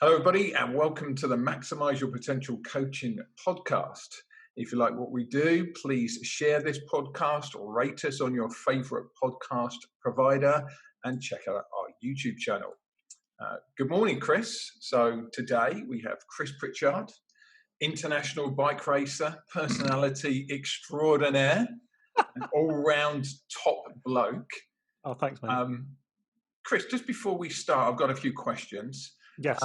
Hello, everybody, and welcome to the Maximize Your Potential Coaching podcast. If you like what we do, please share this podcast or rate us on your favorite podcast provider and check out our YouTube channel. Good morning, Chris. So today we have Chris Pritchard, international bike racer, personality extraordinaire, an all-round top bloke. Oh, thanks, mate. Chris, just before we start, I've got a few questions. Yes.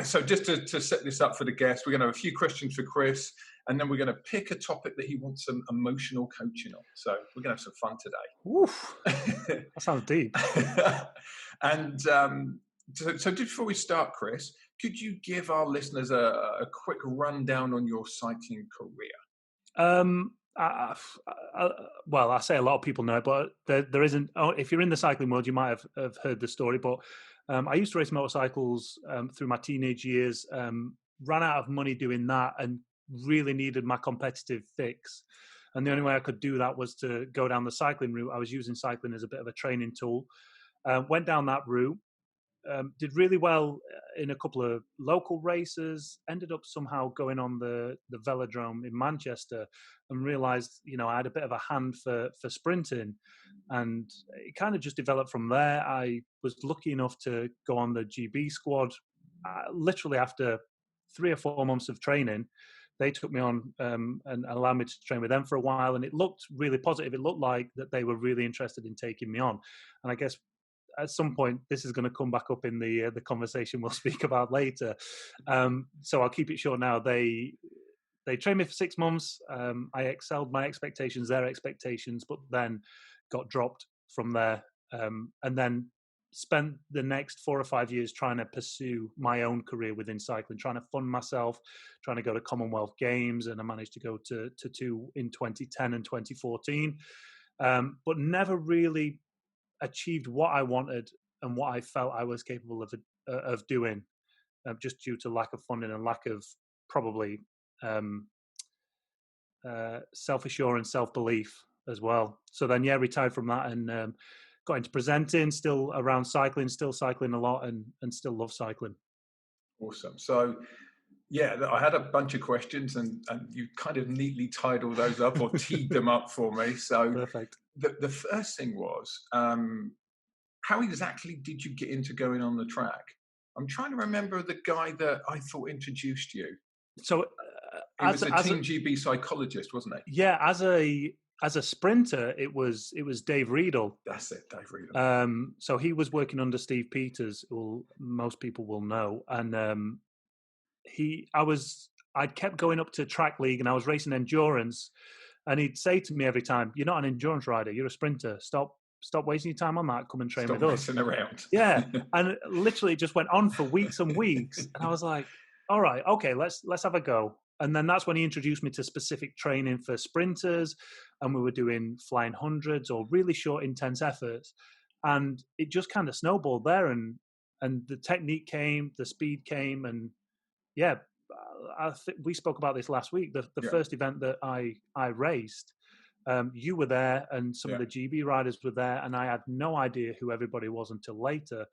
So just to set this up for the guests, we're going to have a few questions for Chris, and then we're going to pick a topic that he wants some emotional coaching on. So we're going to have some fun today. Oof, that sounds deep. And so just before we start, Chris, could you give our listeners a quick rundown on your cycling career? Well, I say a lot of people know it, but there isn't. Oh, if you're in the cycling world, you might have heard the story. But I used to race motorcycles through my teenage years. Ran out of money doing that, and really needed my competitive fix. And the only way I could do that was to go down the cycling route. I was using cycling as a bit of a training tool. Went down that route. Did really well in a couple of local races, ended up somehow going on the velodrome in Manchester and realised, I had a bit of a hand for sprinting, and it kind of just developed from there. I was lucky enough to go on the GB squad literally after 3 or 4 months of training. They took me on and allowed me to train with them for a while, and it looked really positive. It looked like that they were really interested in taking me on, and I guess at some point, this is going to come back up in the conversation we'll speak about later. So I'll keep it short now. They trained me for 6 months. I excelled my expectations, their expectations, but then got dropped from there. And then spent the next 4 or 5 years trying to pursue my own career within cycling, trying to fund myself, trying to go to Commonwealth Games. And I managed to go to 2 in 2010 and 2014, but never really achieved what I wanted and what I felt I was capable of doing, just due to lack of funding and lack of probably self-assurance, self-belief as well. So then, retired from that and got into presenting, still around cycling, still cycling a lot and still love cycling. Awesome. So, I had a bunch of questions and you kind of neatly tied all those up or teed them up for me. So Perfect. The first thing was, how exactly did you get into going on the track? I'm trying to remember the guy that I thought introduced you. So it was a Team GB psychologist, wasn't it? Yeah, as a sprinter, it was Dave Riedel. That's it, Dave Riedel. So he was working under Steve Peters, who most people will know, and I'd kept going up to track league, and I was racing endurance, and he'd say to me every time, "You're not an endurance rider, you're a sprinter. Stop wasting your time on that. Come and train with us." Stop messing around. Yeah, and literally it just went on for weeks and weeks, and I was like, "All right, okay, let's have a go." And then that's when he introduced me to specific training for sprinters, and we were doing flying hundreds or really short, intense efforts, and it just kind of snowballed there, and the technique came, the speed came, and we spoke about this last week. The first event that I raced, you were there, and some of the GB riders were there, and I had no idea who everybody was until later,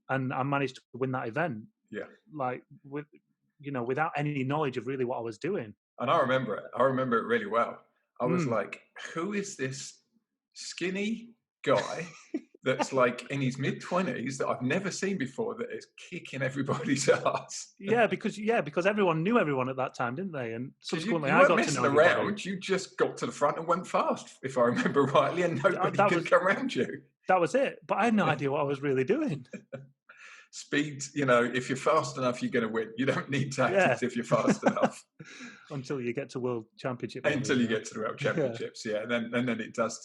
and I managed to win that event. Yeah, like without any knowledge of really what I was doing. And I remember it. I remember it really well. I was like, who is this skinny guy that's like in his mid-20s that I've never seen before that is kicking everybody's ass? Because everyone knew everyone at that time, didn't they? And subsequently, I got to know everybody. Around. You just got to the front and went fast, if I remember rightly, and nobody could come around you. That was it. But I had no idea what I was really doing. Speed, if you're fast enough, you're going to win. You don't need tactics if you're fast enough. Until you get to World Championship. Until you get to the World Championships, and then it does,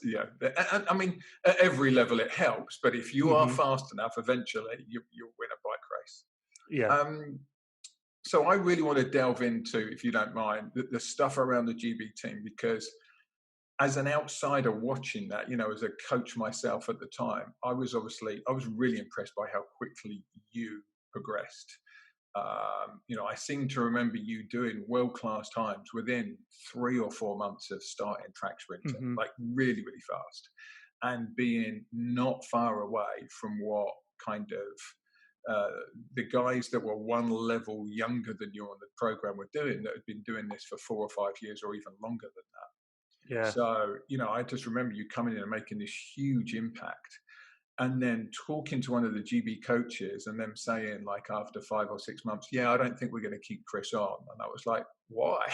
I mean, at every level it helps, but if you are fast enough, eventually you'll win a bike race. Yeah. So I really want to delve into, if you don't mind, the stuff around the GB team, because as an outsider watching that, as a coach myself at the time, I was really impressed by how quickly you progressed. I seem to remember you doing world-class times within 3 or 4 months of starting track sprinting, like really, really fast, and being not far away from what kind of the guys that were one level younger than you on the program were doing, that had been doing this for 4 or 5 years or even longer than that. Yeah. So, I just remember you coming in and making this huge impact, and then talking to one of the GB coaches and them saying, like, after 5 or 6 months, yeah, I don't think we're going to keep Chris on. And I was like, why?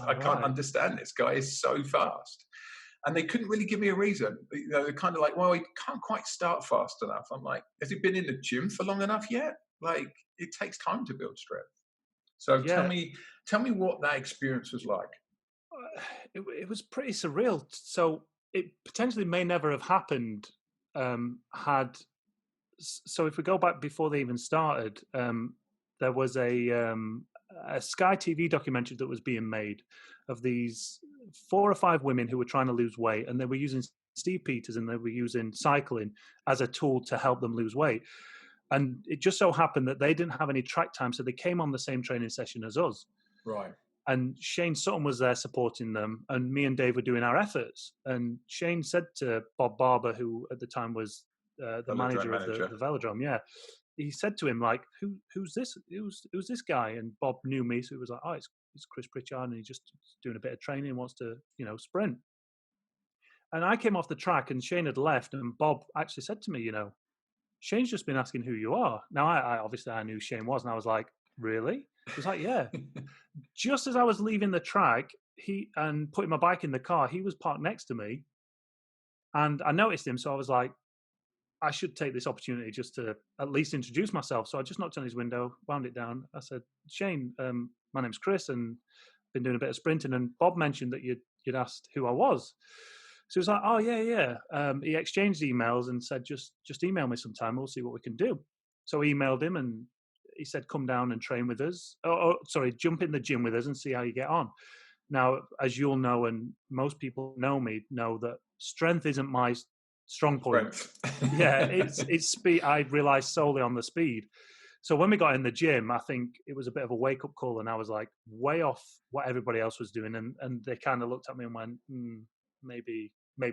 I can't understand this guy is so fast. And they couldn't really give me a reason. They're kind of like, well, he can't quite start fast enough. I'm like, has he been in the gym for long enough yet? Like, it takes time to build strength. So tell me what that experience was like. It was pretty surreal. So it potentially may never have happened so if we go back before they even started, there was a Sky TV documentary that was being made of these 4 or 5 women who were trying to lose weight, and they were using Steve Peters and they were using cycling as a tool to help them lose weight. And it just so happened that they didn't have any track time, so they came on the same training session as us. Right. And Shane Sutton was there supporting them, and me and Dave were doing our efforts. And Shane said to Bob Barber, who at the time was the manager of the velodrome, he said to him, like, who's this? Who's this guy? And Bob knew me, so he was like, oh, it's Chris Pritchard, and he's just doing a bit of training, wants to sprint. And I came off the track, and Shane had left, and Bob actually said to me, Shane's just been asking who you are. Now, I obviously I knew Shane was, and I was like, really? He was like, yeah. Just as I was leaving the track, and putting my bike in the car, he was parked next to me, and I noticed him, so I was like, I should take this opportunity just to at least introduce myself. So I just knocked on his window, wound it down. I said, Shane, my name's Chris, and been doing a bit of sprinting. And Bob mentioned that you'd asked who I was. So he was like, oh, yeah. He exchanged emails and said, just email me sometime. We'll see what we can do. So I emailed him, and he said, come down and train with us. Jump in the gym with us and see how you get on. Now, as you'll know, and most people know me, know that strength isn't my strong point. It's speed. I relied solely on the speed. So when we got in the gym, I think it was a bit of a wake up call, and I was like way off what everybody else was doing, and they kind of looked at me and went, maybe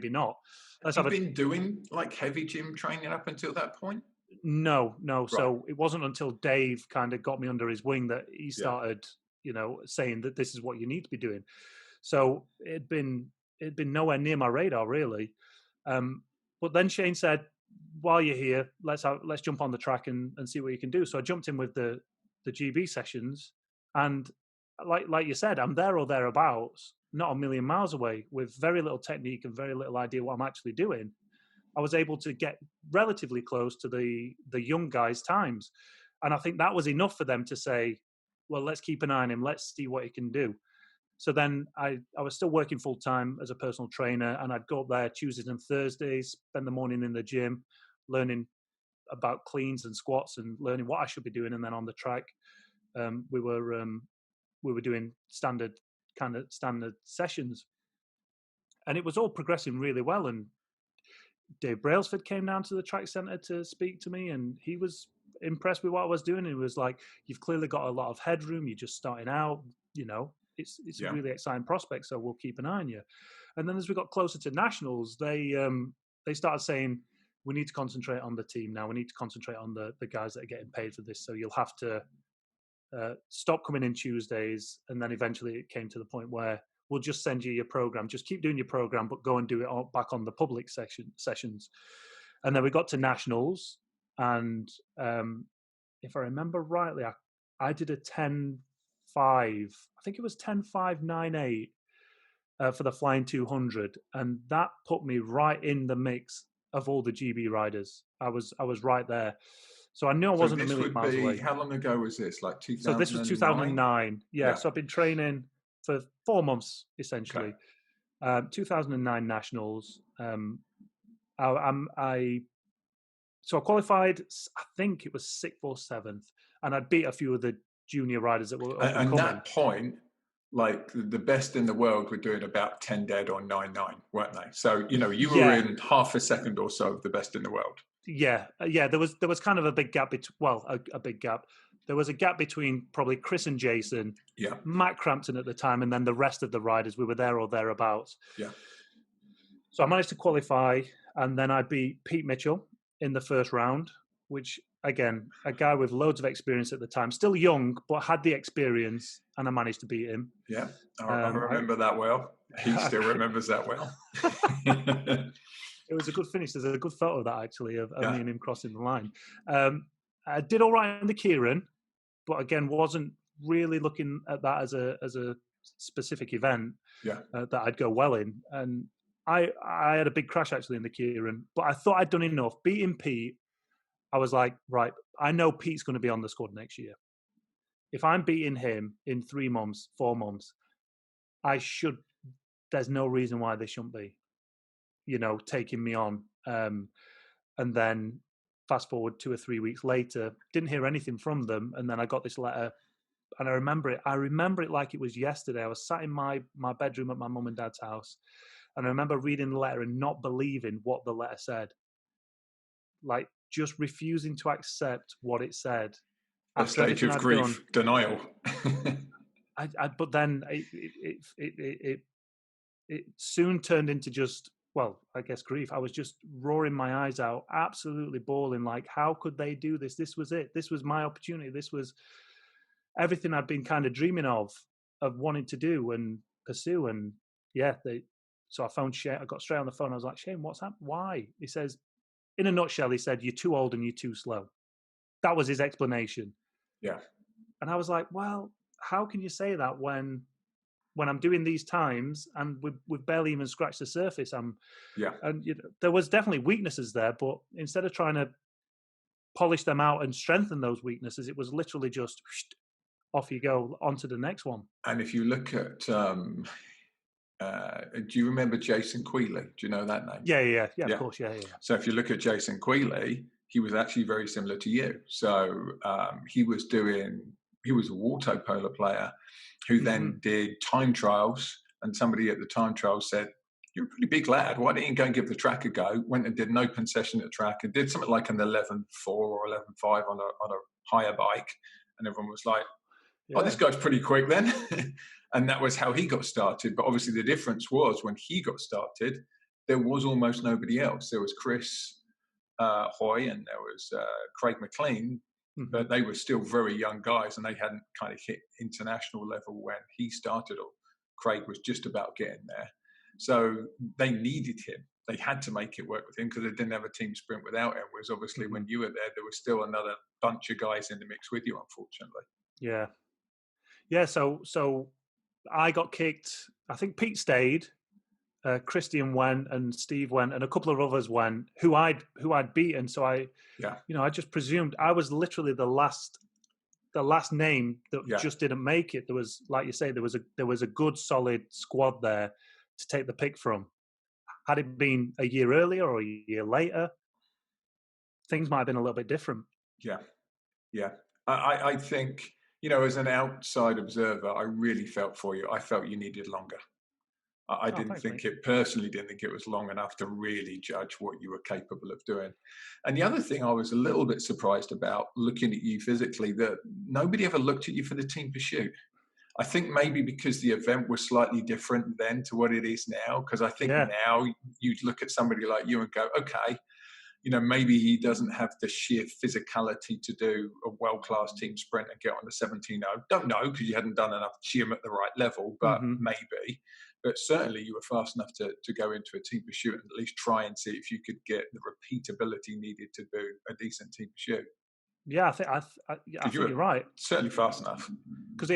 not. Have you been doing like heavy gym training up until that point? No. Right. So it wasn't until Dave kind of got me under his wing that he started, saying that this is what you need to be doing. So it'd been nowhere near my radar really. But then Shane said, while you're here, let's jump on the track and see what you can do. So I jumped in with the GB sessions, and like you said, I'm there or thereabouts, not a million miles away, with very little technique and very little idea what I'm actually doing. I was able to get relatively close to the young guys' times. And I think that was enough for them to say, well, let's keep an eye on him. Let's see what he can do. So then I was still working full time as a personal trainer, and I'd go up there Tuesdays and Thursdays, spend the morning in the gym, learning about cleans and squats and learning what I should be doing. And then on the track, we were doing standard sessions, and it was all progressing really well. And Dave Brailsford came down to the track centre to speak to me, and he was impressed with what I was doing. He was like, you've clearly got a lot of headroom. You're just starting out, it's a really exciting prospect, so we'll keep an eye on you. And then as we got closer to nationals, they started saying, we need to concentrate on the team now. We need to concentrate on the guys that are getting paid for this. So you'll have to stop coming in Tuesdays. And then eventually it came to the point where we'll just send you your program. Just keep doing your program, but go and do it back on the public sessions. And then we got to nationals. And if I remember rightly, I did a 10.5. I think it was 10.598 for the Flying 200. And that put me right in the mix of all the GB riders. I was right there. So I knew I wasn't a million miles away. How long ago was this? Like 2009? So this was 2009. Yeah. So I've been training for 4 months, essentially. Okay. 2009 nationals. So I qualified, I think it was 6th or 7th. And I'd beat a few of the junior riders that were at that point, like the best in the world were doing about 10 dead or 9.9, weren't they? So, you were in half a second or so of the best in the world. Yeah. There was kind of a big gap a big gap. There was a gap between probably Chris and Jason, Matt Crampton at the time, and then the rest of the riders. We were there or thereabouts. Yeah. So I managed to qualify, and then I beat Pete Mitchell in the first round, which again, a guy with loads of experience at the time, still young, but had the experience, and I managed to beat him. Yeah, I remember that well. He still remembers that well. It was a good finish. There's a good photo of that, actually, of Yeah. me and him crossing the line. I did all right in the Kieran, but again, wasn't really looking at that as a specific event that I'd go well in. And I had a big crash, actually, in the Kieran, but I thought I'd done enough. Beating Pete, I was like, right, I know Pete's going to be on the squad next year. If I'm beating him in 3 months, 4 months, there's no reason why they shouldn't be, taking me on. And then fast forward 2 or 3 weeks later, didn't hear anything from them. And then I got this letter, and I remember it like it was yesterday. I was sat in my bedroom at my mum and dad's house, and I remember reading the letter and not believing what the letter said. Like, just refusing to accept what it said. A stage of grief, denial. But then it soon turned into just, well, I guess grief. I was just roaring my eyes out, absolutely bawling, like, how could they do this? This was it. This was my opportunity. This was everything I'd been kind of dreaming of wanting to do and pursue. And yeah, so I phoned Shane. I got straight on the phone. I was like, Shane, what's happened? Why? He says, in a nutshell, he said, you're too old and you're too slow. That was his explanation. Yeah. And I was like, well, how can you say that when I'm doing these times and we've barely even scratched the surface? And there was definitely weaknesses there, but instead of trying to polish them out and strengthen those weaknesses, it was literally just off you go, on to the next one. And if you look at, do you remember Jason Quealy? Do you know that name? Yeah, of course, yeah. So if you look at Jason Quealy, he was actually very similar to you. So he was a water polo player who then did time trials, and somebody at the time trials said, you're a pretty big lad, why don't you go and give the track a go? Went and did an open session at the track and did something like an 11.4 or 11.5 on a higher bike, and everyone was like, oh, this guy's pretty quick then. And that was how he got started. But obviously the difference was when he got started, there was almost nobody else. There was Chris Hoy and there was Craig McLean, but they were still very young guys and they hadn't kind of hit international level when he started, or Craig was just about getting there. So they needed him. They had to make it work with him because they didn't have a team sprint without him. Whereas obviously when you were there was still another bunch of guys in the mix with you, unfortunately. Yeah. So I got kicked. I think Pete stayed. Christian went and Steve went and a couple of others went who I'd beaten. So I just presumed I was literally the last name that just didn't make it. There was, like you say, there was a good solid squad there to take the pick from. Had it been a year earlier or a year later, things might have been a little bit different. Yeah. I think, as an outside observer, I really felt for you. I felt you needed longer. I didn't think it was long enough to really judge what you were capable of doing. And the other thing I was a little bit surprised about looking at you physically, that nobody ever looked at you for the team pursuit. I think maybe because the event was slightly different then to what it is now. Because I think now you'd look at somebody like you and go, okay, maybe he doesn't have the sheer physicality to do a world-class team sprint and get on the 17.0. Don't know because you hadn't done enough gym at the right level, but maybe. But certainly you were fast enough to go into a team pursuit and at least try and see if you could get the repeatability needed to do a decent team pursuit. Yeah, I think you're right. Certainly fast enough. Because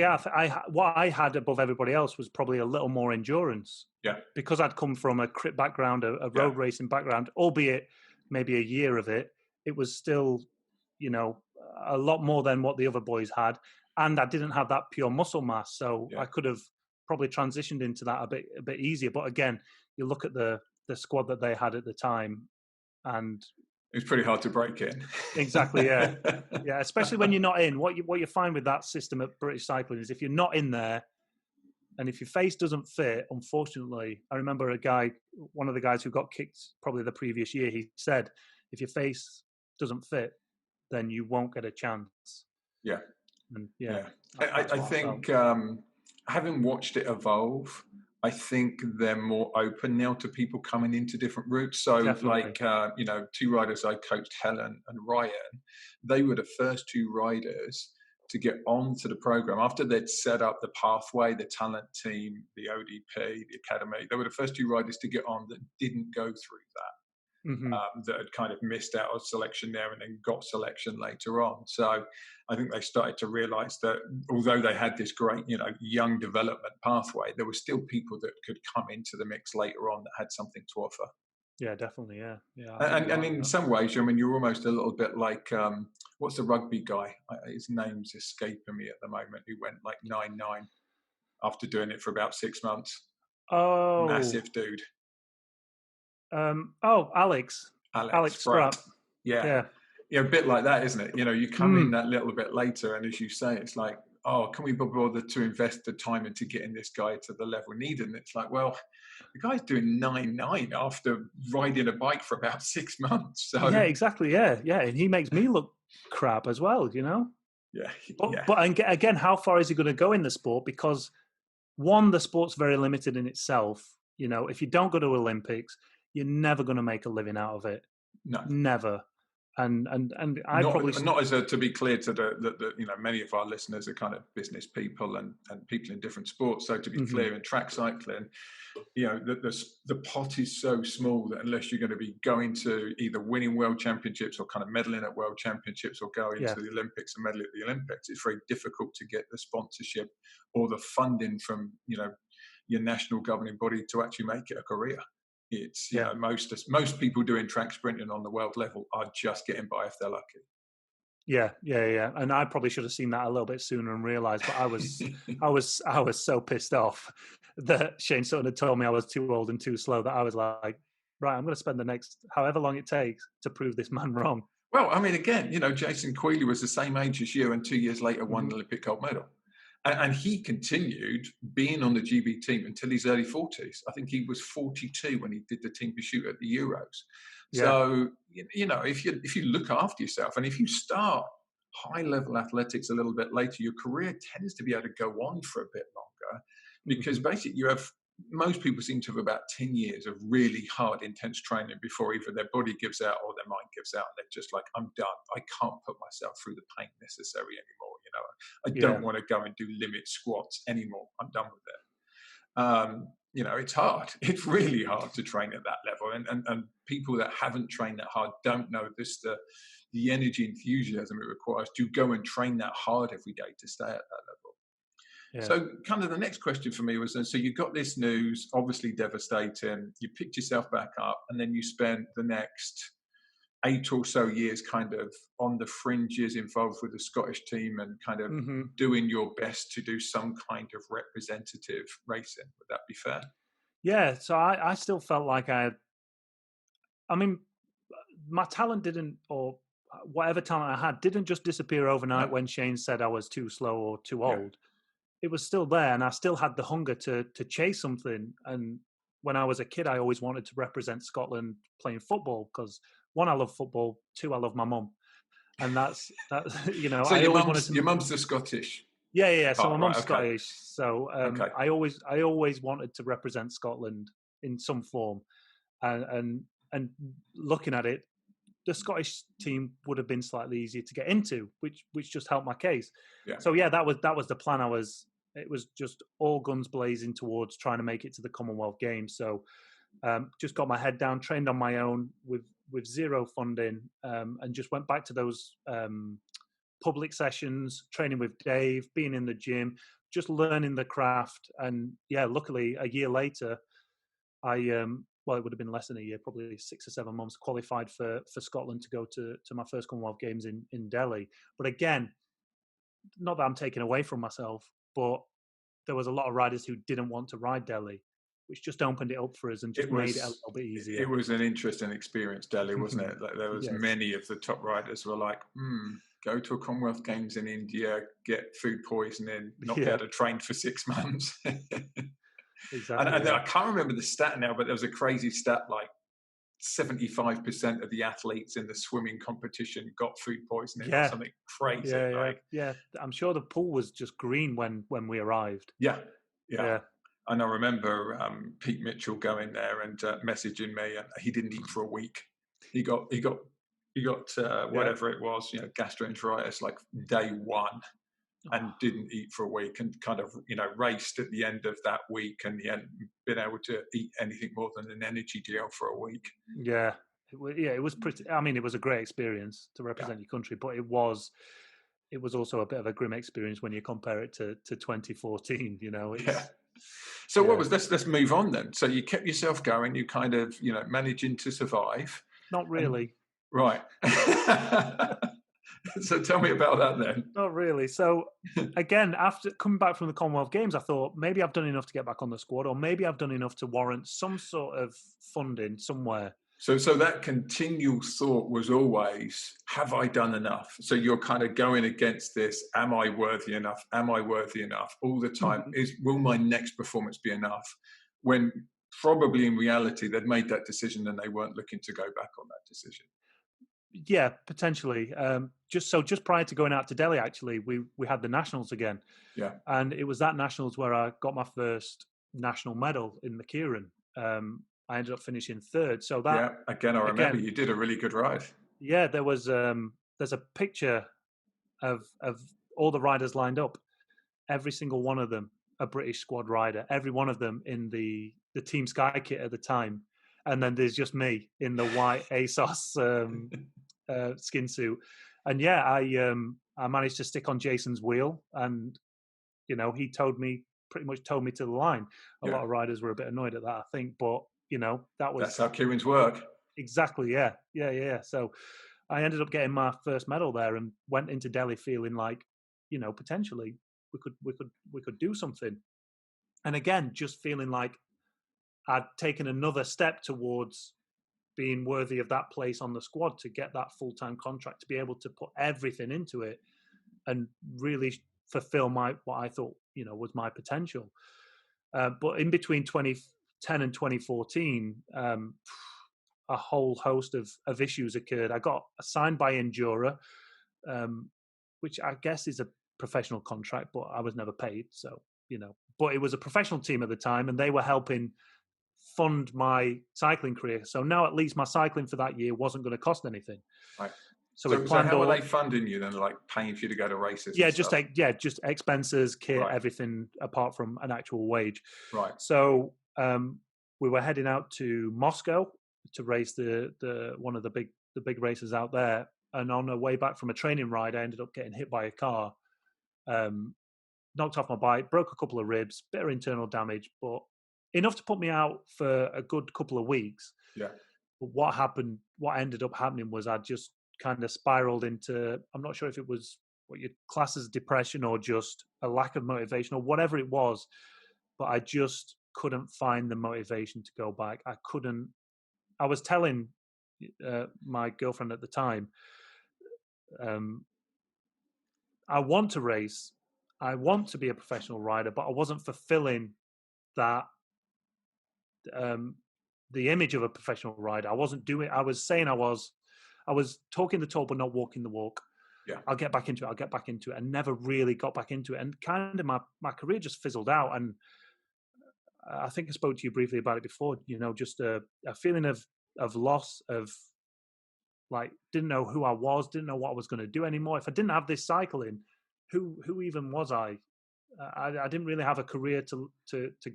what I had above everybody else was probably a little more endurance. Yeah. Because I'd come from a crit background, a road racing background, albeit maybe a year of it, it was still, a lot more than what the other boys had. And I didn't have that pure muscle mass. So I could have probably transitioned into that a bit easier. But again, you look at the squad that they had at the time and it's pretty hard to break in. Exactly, yeah. Yeah, especially when you're not in. What you find with that system at British Cycling is if you're not in there and if your face doesn't fit, unfortunately, I remember one of the guys who got kicked probably the previous year, he said, if your face doesn't fit, then you won't get a chance. Yeah. And I think having watched it evolve, I think they're more open now to people coming into different routes. So, Definitely. like, two riders I coached, Helen and Ryan, they were the first two riders to get onto the program after they'd set up the pathway, the talent team, the ODP, the academy. They were the first two riders to get on that didn't go through that. Hmm. That had kind of missed out on selection there and then got selection later on. So I think they started to realize that although they had this great, young development pathway, there were still people that could come into the mix later on that had something to offer. Yeah, definitely. Yeah, yeah. I think And, you're and right with in that. some ways, I mean, you're almost a little bit like, what's the rugby guy? His name's escaping me at the moment, who went like 9-9 after doing it for about 6 months. Oh, Massive dude. Alex, Alex Alex Spratt. Scrap. Yeah. Yeah. Yeah, a bit like that, isn't it? You come in Mm. that little bit later, and as you say, it's like, oh, can we be bothered to invest the time into getting this guy to the level needed? And it's like, well, the guy's doing 9-9 after riding a bike for about 6 months. Yeah, So, exactly. Yeah, yeah, and he makes me look crap as well. yeah, But yeah, again, how far is he going to go in the sport? Because one, the sport's very limited in itself. If you don't go to Olympics, you're never going to make a living out of it. no. Never. And I probably Not as to be clear to many of our listeners are kind of business people and people in different sports. So to be Mhm. clear, in track cycling, the pot is so small that unless you're going to be going to either winning world championships or kind of medaling at world championships or going Yeah, to the Olympics and medal at the Olympics, it's very difficult to get the sponsorship or the funding from your national governing body to actually make it a career. It's yeah. most people doing track sprinting on the world level are just getting by if they're lucky. Yeah, yeah, yeah. And I probably should have seen that a little bit sooner and realized, but I was so pissed off that Shane Sutton had told me I was too old and too slow that I was like, right, I'm going to spend the next however long it takes to prove this man wrong. Well, I mean, again, Jason Quealy was the same age as you, and 2 years later won Hmm. an Olympic gold medal. And he continued being on the GB team until his early 40s. I think he was 42 when he did the team pursuit at the Euros. Yeah. So, if you look after yourself and if you start high level athletics a little bit later, your career tends to be able to go on for a bit longer because Hmm. basically most people seem to have about 10 years of really hard, intense training before either their body gives out or their mind gives out. And they're just like, I'm done. I can't put myself through the pain necessary anymore. I Yeah. don't want to go and do limit squats anymore. I'm done with it. It's hard. It's really hard to train at that level. And people that haven't trained that hard don't know the energy enthusiasm it requires to go and train that hard every day to stay at that level. Yeah. So kind of the next question for me was, so you got this news, obviously devastating, you picked yourself back up, and then you spent the next 8 or so years kind of on the fringes involved with the Scottish team and kind of Hmm. doing your best to do some kind of representative racing. Would that be fair? Yeah. So I still felt like I mean, my talent didn't, or whatever talent I had, didn't just disappear overnight No. when Shane said I was too slow or too Yeah. old. It was still there, and I still had the hunger to chase something. And when I was a kid, I always wanted to represent Scotland playing football because one, I love football. Two, I love my mum, and that's that. So I always wanted your to. mum's the Scottish Yeah, yeah, yeah. So my part, right? mum's Okay. Scottish, so Okay. I always wanted to represent Scotland in some form, and looking at it, the Scottish team would have been slightly easier to get into, which just helped my case. Yeah. So yeah, that was the plan. It was just all guns blazing towards trying to make it to the Commonwealth Games. So just got my head down, trained on my own with zero funding, and just went back to those public sessions, training with Dave, being in the gym, just learning the craft. And yeah, luckily a year later, well, it would have been less than a year, probably 6 or 7 months, qualified for Scotland to go to my first Commonwealth Games in Delhi. But again, not that I'm taking away from myself, but there was a lot of riders who didn't want to ride Delhi, which just opened it up for us and just made it a little bit It easier. was an interesting experience, Delhi, wasn't it? Like there was Yes. many of the top riders were like, go to a Commonwealth Games in India, get food poisoning, not be Yeah, able to train for 6 months. And exactly. I Yeah. can't remember the stat now, but there was a crazy stat like 75% of the athletes in the swimming competition got food poisoning or Yeah. something crazy. Yeah. Yeah. Like, Yeah. I'm sure the pool was just green when we arrived. yeah, yeah. Yeah. And I remember Pete Mitchell going there and messaging me, and he didn't eat for a week. He got Yeah. whatever it was, gastroenteritis, like day one, and didn't eat for a week, and kind of raced at the end of that week, and he hadn't been able to eat anything more than an energy gel for a week. Yeah. It was pretty. I mean, it was a great experience to represent your country, but it was also a bit of a grim experience when you compare it to 2014. Yeah. So yeah. what was this? Let's move on then. So you kept yourself going. You kind of managing to survive. Not And really. right. So tell me about that then. Not really. So again, after coming back from the Commonwealth Games, I thought maybe I've done enough to get back on the squad, or maybe I've done enough to warrant some sort of funding somewhere. So that continual thought was always, have I done enough? So you're kind of going against this, am I worthy enough? Am I worthy enough? All the time, will my next performance be enough? When probably in reality, they'd made that decision and they weren't looking to go back on that decision. Yeah, potentially. Just prior to going out to Delhi, actually, we had the nationals again. Yeah. And it was that nationals where I got my first national medal in the Keirin. I ended up finishing third. So that again, I remember you did a really good ride. Yeah, there was there's a picture of all the riders lined up, every single one of them a British squad rider, every one of them in the Team Sky kit at the time, and then there's just me in the white ASOS skin suit. And I managed to stick on Jason's wheel, and he pretty much told me to the line. A lot of riders were a bit annoyed at that, I think, but that's how Keirins work. Exactly. Yeah. So I ended up getting my first medal there, and went into Delhi feeling like, potentially we could do something. And again, just feeling like I'd taken another step towards being worthy of that place on the squad, to get that full-time contract, to be able to put everything into it and really fulfill what I thought, was my potential. But in between 2010 and 2014, a whole host of issues occurred. I got signed by Endura, which I guess is a professional contract, but I was never paid. So, but it was a professional team at the time, and they were helping fund my cycling career. So now at least my cycling for that year wasn't going to cost anything. Right. So we planned. How were they funding you then? Like paying for you to go to races? Yeah, just expenses, kit, everything apart from an actual wage. Right. So we were heading out to Moscow to race the one of the big races out there. And on the way back from a training ride, I ended up getting hit by a car, knocked off my bike, broke a couple of ribs, bit of internal damage, but enough to put me out for a good couple of weeks. Yeah. But what ended up happening was I just kind of spiraled into, I'm not sure if it was what you'd class as depression or just a lack of motivation or whatever it was, but I just couldn't find the motivation to go back. I was telling my girlfriend at the time, I want to race, I want to be a professional rider, but I wasn't fulfilling that the image of a professional rider. I wasn't doing. I was saying I was talking the talk but not walking the walk. Yeah. I'll get back into it, and never really got back into it. And kind of my career just fizzled out. And I think I spoke to you briefly about it before. Just a feeling of loss, of like, didn't know who I was, didn't know what I was going to do anymore. If I didn't have this cycling, who even was I? I didn't really have a career to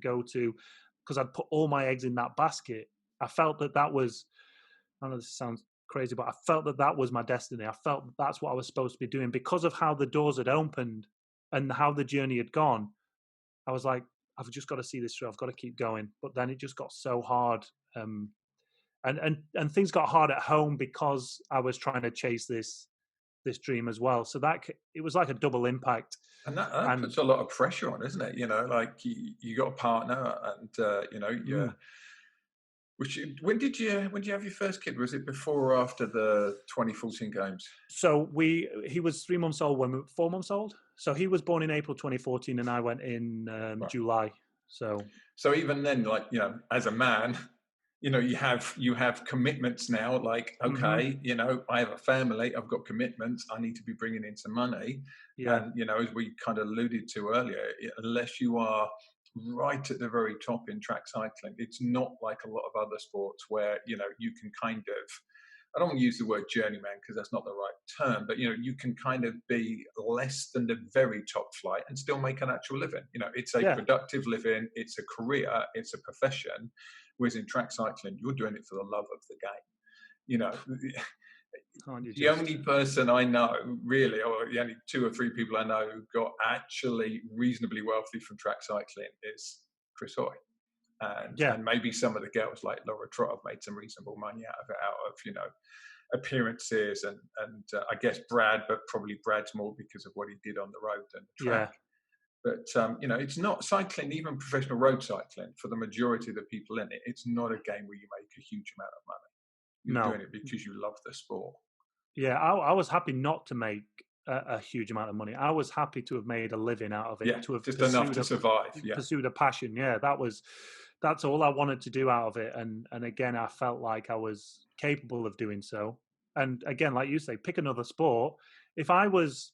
go to, because I'd put all my eggs in that basket. I felt that was, I know this sounds crazy, but I felt that was my destiny. I felt that's what I was supposed to be doing because of how the doors had opened and how the journey had gone. I was like, I've just got to see this through. I've got to keep going. But then it just got so hard. And things got hard at home because I was trying to chase this dream as well. So that it was like a double impact. And that puts a lot of pressure on, isn't it? Like you got a partner, and when did you have your first kid? Was it before or after the 2014 games? So he was 3 months old when we were 4 months old. So he was born in April 2014, and I went in July. So even then, like, as a man, you have commitments now. Like, okay, I have a family, I've got commitments, I need to be bringing in some money. Yeah. And as we kind of alluded to earlier, unless you are right at the very top in track cycling. It's not like a lot of other sports where, you know, you can kind of, I don't want to use the word journeyman because that's not the right term, but, you know, you can kind of be less than the very top flight and still make an actual living. You know, it's a Yeah. productive living, it's a career, it's a profession. Whereas in track cycling, you're doing it for the love of the game. You know, the only person I know really, or the only 2 or 3 people I know who got actually reasonably wealthy from track cycling is Chris Hoy. And maybe some of the girls like Laura Trott have made some reasonable money out of it, out of, you know, appearances and I guess Brad, but probably Brad's more because of what he did on the road than the track. But you know, it's not cycling, even professional road cycling, for the majority of the people in it, it's not a game where you make a huge amount of money. You're doing it because you love the sport. Yeah, I was happy not to make a huge amount of money. I was happy to have made a living out of it, to have just enough to survive. Pursued a passion. That's all I wanted to do out of it. And again, I felt like I was capable of doing so. And again, like you say, pick another sport. If I was,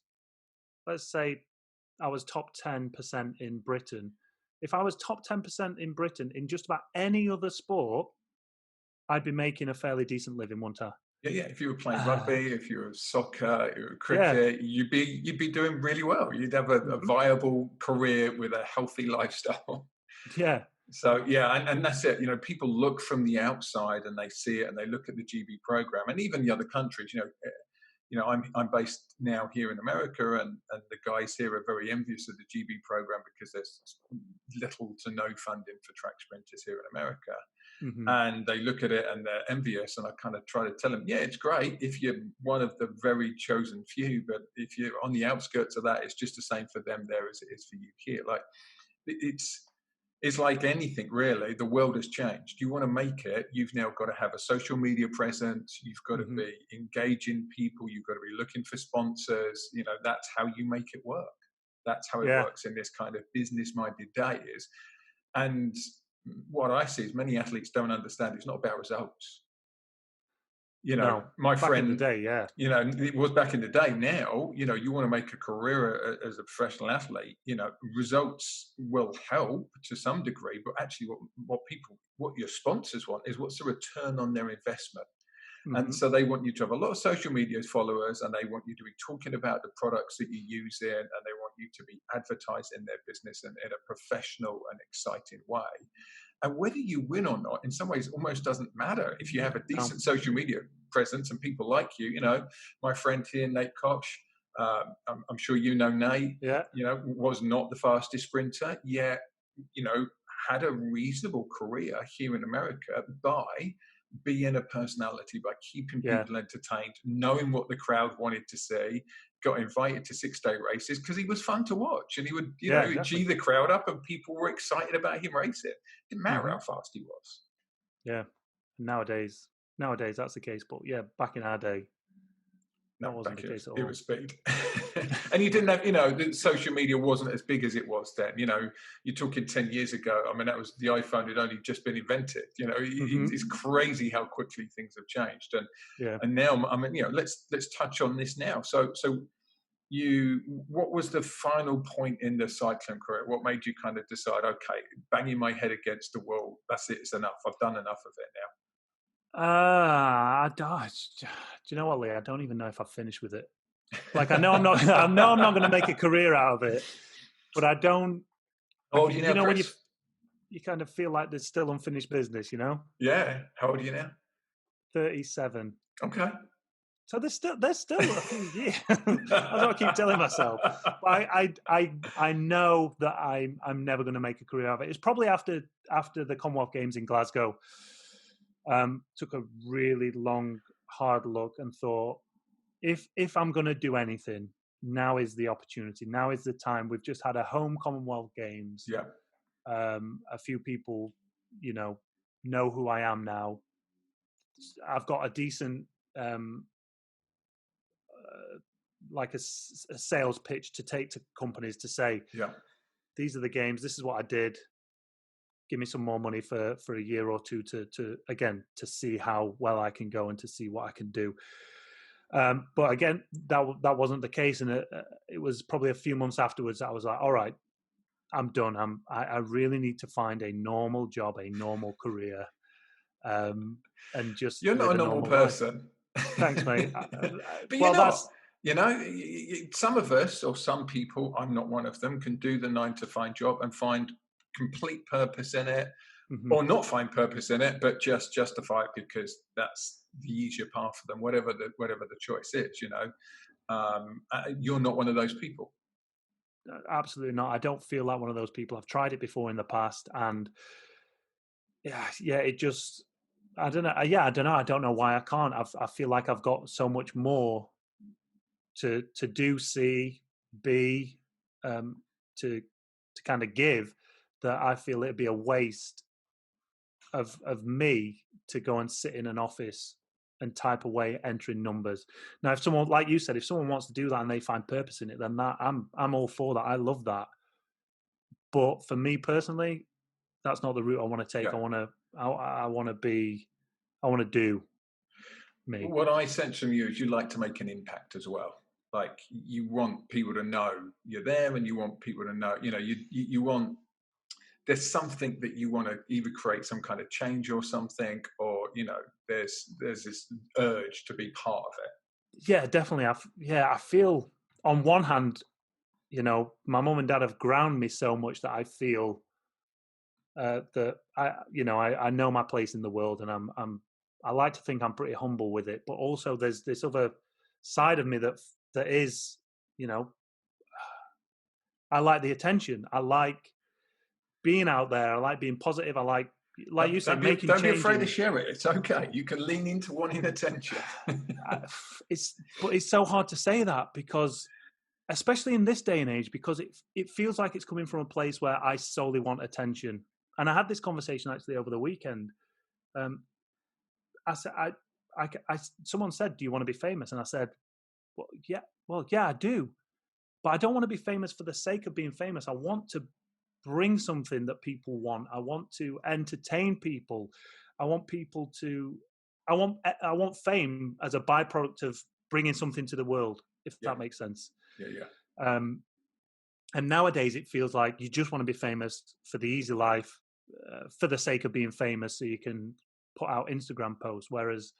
let's say, I was top 10% in Britain. If I was top 10% in Britain in just about any other sport, I'd be making a fairly decent living, wouldn't I? Yeah. If you were playing rugby, if you were soccer, if you were cricket, you'd be doing really well. You'd have a viable career with a healthy lifestyle. Yeah. So and that's it. You know, people look from the outside and they see it, and they look at the GB program, and even the other countries. You know, I'm based now here in America, and the guys here are very envious of the GB program because there's little to no funding for track sprinters here in America. And they look at it and they're envious, and I kind of try to tell them, yeah, it's great if you're one of the very chosen few, but if you're on the outskirts of that, it's just the same for them there as it is for you here. Like it's like anything really. The world has changed. You want to make it, you've now got to have a social media presence, you've got to be engaging people, you've got to be looking for sponsors. You know, that's how you make it work. That's how it works in this kind of business-minded day is. And what I see is many athletes don't understand it's not about results. You know, my friend, back in the day, you know, it was back in the day. Now, you know, you want to make a career as a professional athlete, you know, results will help to some degree, but actually what your sponsors want is what's the return on their investment. And so they want you to have a lot of social media followers, and they want you to be talking about the products that you're using, and they want you to be advertising their business in a professional and exciting way. And whether you win or not, in some ways, almost doesn't matter if you have a decent social media presence and people like you. You know, my friend here, Nate Koch, I'm sure you know Nate, you know, was not the fastest sprinter, yet, you know, had a reasonable career here in America by being a personality, by keeping people entertained, knowing what the crowd wanted to see, got invited to 6-day races because he was fun to watch, and he would, you know, G the crowd up, and people were excited about him racing. It didn't matter how fast he was. Yeah. Nowadays that's the case, but back in our day, that wasn't the case at all. It was speed. And you didn't have, you know, the social media wasn't as big as it was then. You know, you're talking 10 years ago. I mean, that was, the iPhone had only just been invented. You know, it's crazy how quickly things have changed. And now, I mean, you know, let's touch on this now. So what was the final point in the cycling career? What made you kind of decide, okay, banging my head against the wall, that's it, it's enough. I've done enough of it now. Do you know what, Lee? I don't even know if I've finished with it. Like, I know I'm not. I know I'm not going to make a career out of it, but I don't. How old are you now, when Chris? you kind of feel like there's still unfinished business, you know? Yeah. How old are you now? 37. Okay. So there's still a few years. That's what I keep telling myself. But I know that I'm never going to make a career out of it. It's probably after the Commonwealth Games in Glasgow. Took a really long, hard look and thought, if I'm going to do anything, now is the opportunity. Now is the time. We've just had a home Commonwealth Games. Yeah. A few people, you know who I am now. I've got a decent, like a sales pitch to take to companies to say, these are the games. This is what I did. Give me some more money for a year or two to see how well I can go and to see what I can do. But again, that wasn't the case, and it was probably a few months afterwards that I was like, all right, I'm done. I really need to find a normal job, a normal career, and just You're not live a a normal normal life. person. Thanks, mate. But you're Well, not. that's You know, some of us or some people, I'm not one of them, can do the 9 to 5 job and find complete purpose in it, mhm. or not find purpose in it, but just justify it because that's the easier path for them, whatever the choice is. You're not one of those people. Absolutely not. I don't feel like one of those people. I've tried it before in the past, and yeah, it just, I don't know. Yeah, I don't know. I don't know why I can't. I feel like I've got so much more to do, see, be, um, to kind of give, that I feel it'd be a waste of me to go and sit in an office and type away entering numbers. Now, if someone, like you said, if someone wants to do that and they find purpose in it, then that I'm all for that. I love that. But for me personally, that's not the route I want to take. Yeah. I want to be, I want to do me. What I sense from you is you like to make an impact as well. Like you want people to know you're there, and you want people to know. You want, there's something that you want to either create some kind of change or something, or there's this urge to be part of it. Yeah, definitely. I feel on one hand, my mum and dad have ground me so much that I feel that I know my place in the world, and I like to think I'm pretty humble with it. But also, there's this other side of me that is, you know, I like the attention. I like being out there. I like being positive. I like you say, making Don't be change afraid to in. share it. It's okay. You can lean into wanting attention. But it's so hard to say that, because especially in this day and age, because it feels like it's coming from a place where I solely want attention. And I had this conversation actually over the weekend. Um, I said, someone said, "Do you want to be famous?" And I said, well, yeah, I do, but I don't want to be famous for the sake of being famous. I want to bring something that people want. I want to entertain people. I want people to. I want fame as a byproduct of bringing something to the world, if Yeah, that makes sense. yeah. Um, and nowadays, it feels like you just want to be famous for the easy life, for the sake of being famous, so you can put out Instagram posts. Whereas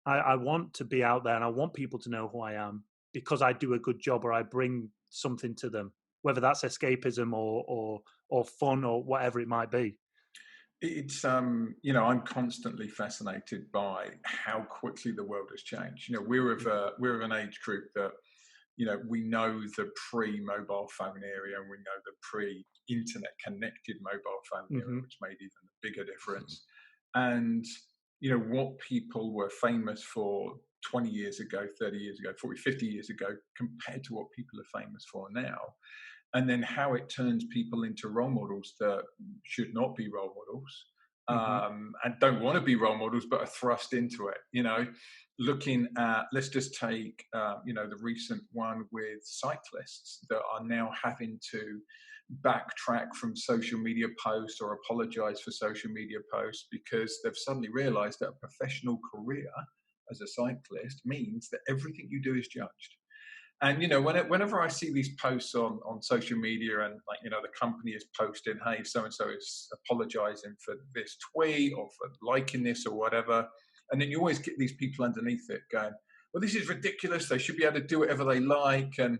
I want to be out there, and I want people to know who I am because I do a good job, or I bring something to them, whether that's escapism or fun or whatever it might be. It's I'm constantly fascinated by how quickly the world has changed. We're of an age group that we know the pre-mobile phone era, and we know the pre-internet connected mobile phone era, Mm-hmm. which made even a bigger difference. And what people were famous for 20 years ago, 30 years ago, 40, 50 years ago, compared to what people are famous for now, and then how it turns people into role models that should not be role models, Mm-hmm. and don't want to be role models, but are thrust into it. Looking at, let's just take the recent one with cyclists that are now having to backtrack from social media posts or apologize for social media posts because they've suddenly realized that a professional career as a cyclist means that everything you do is judged. And whenever I see these posts on social media, and the company is posting, hey, so and so is apologizing for this tweet or for liking this or whatever, and then you always get these people underneath it going, well, this is ridiculous. They should be able to do whatever they like, and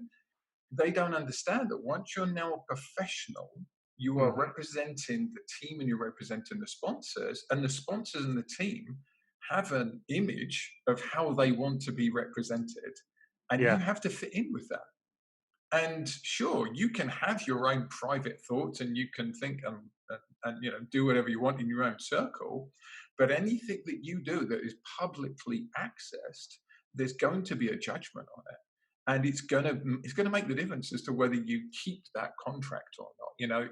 they don't understand that once you're now a professional, you are Mm-hmm. representing the team and you're representing the sponsors, and the sponsors and the team have an image of how they want to be represented, and you Yeah, have to fit in with that. And sure, you can have your own private thoughts, and you can think and do whatever you want in your own circle, but anything that you do that is publicly accessed, there's going to be a judgment on it, and it's gonna make the difference as to whether you keep that contract or not.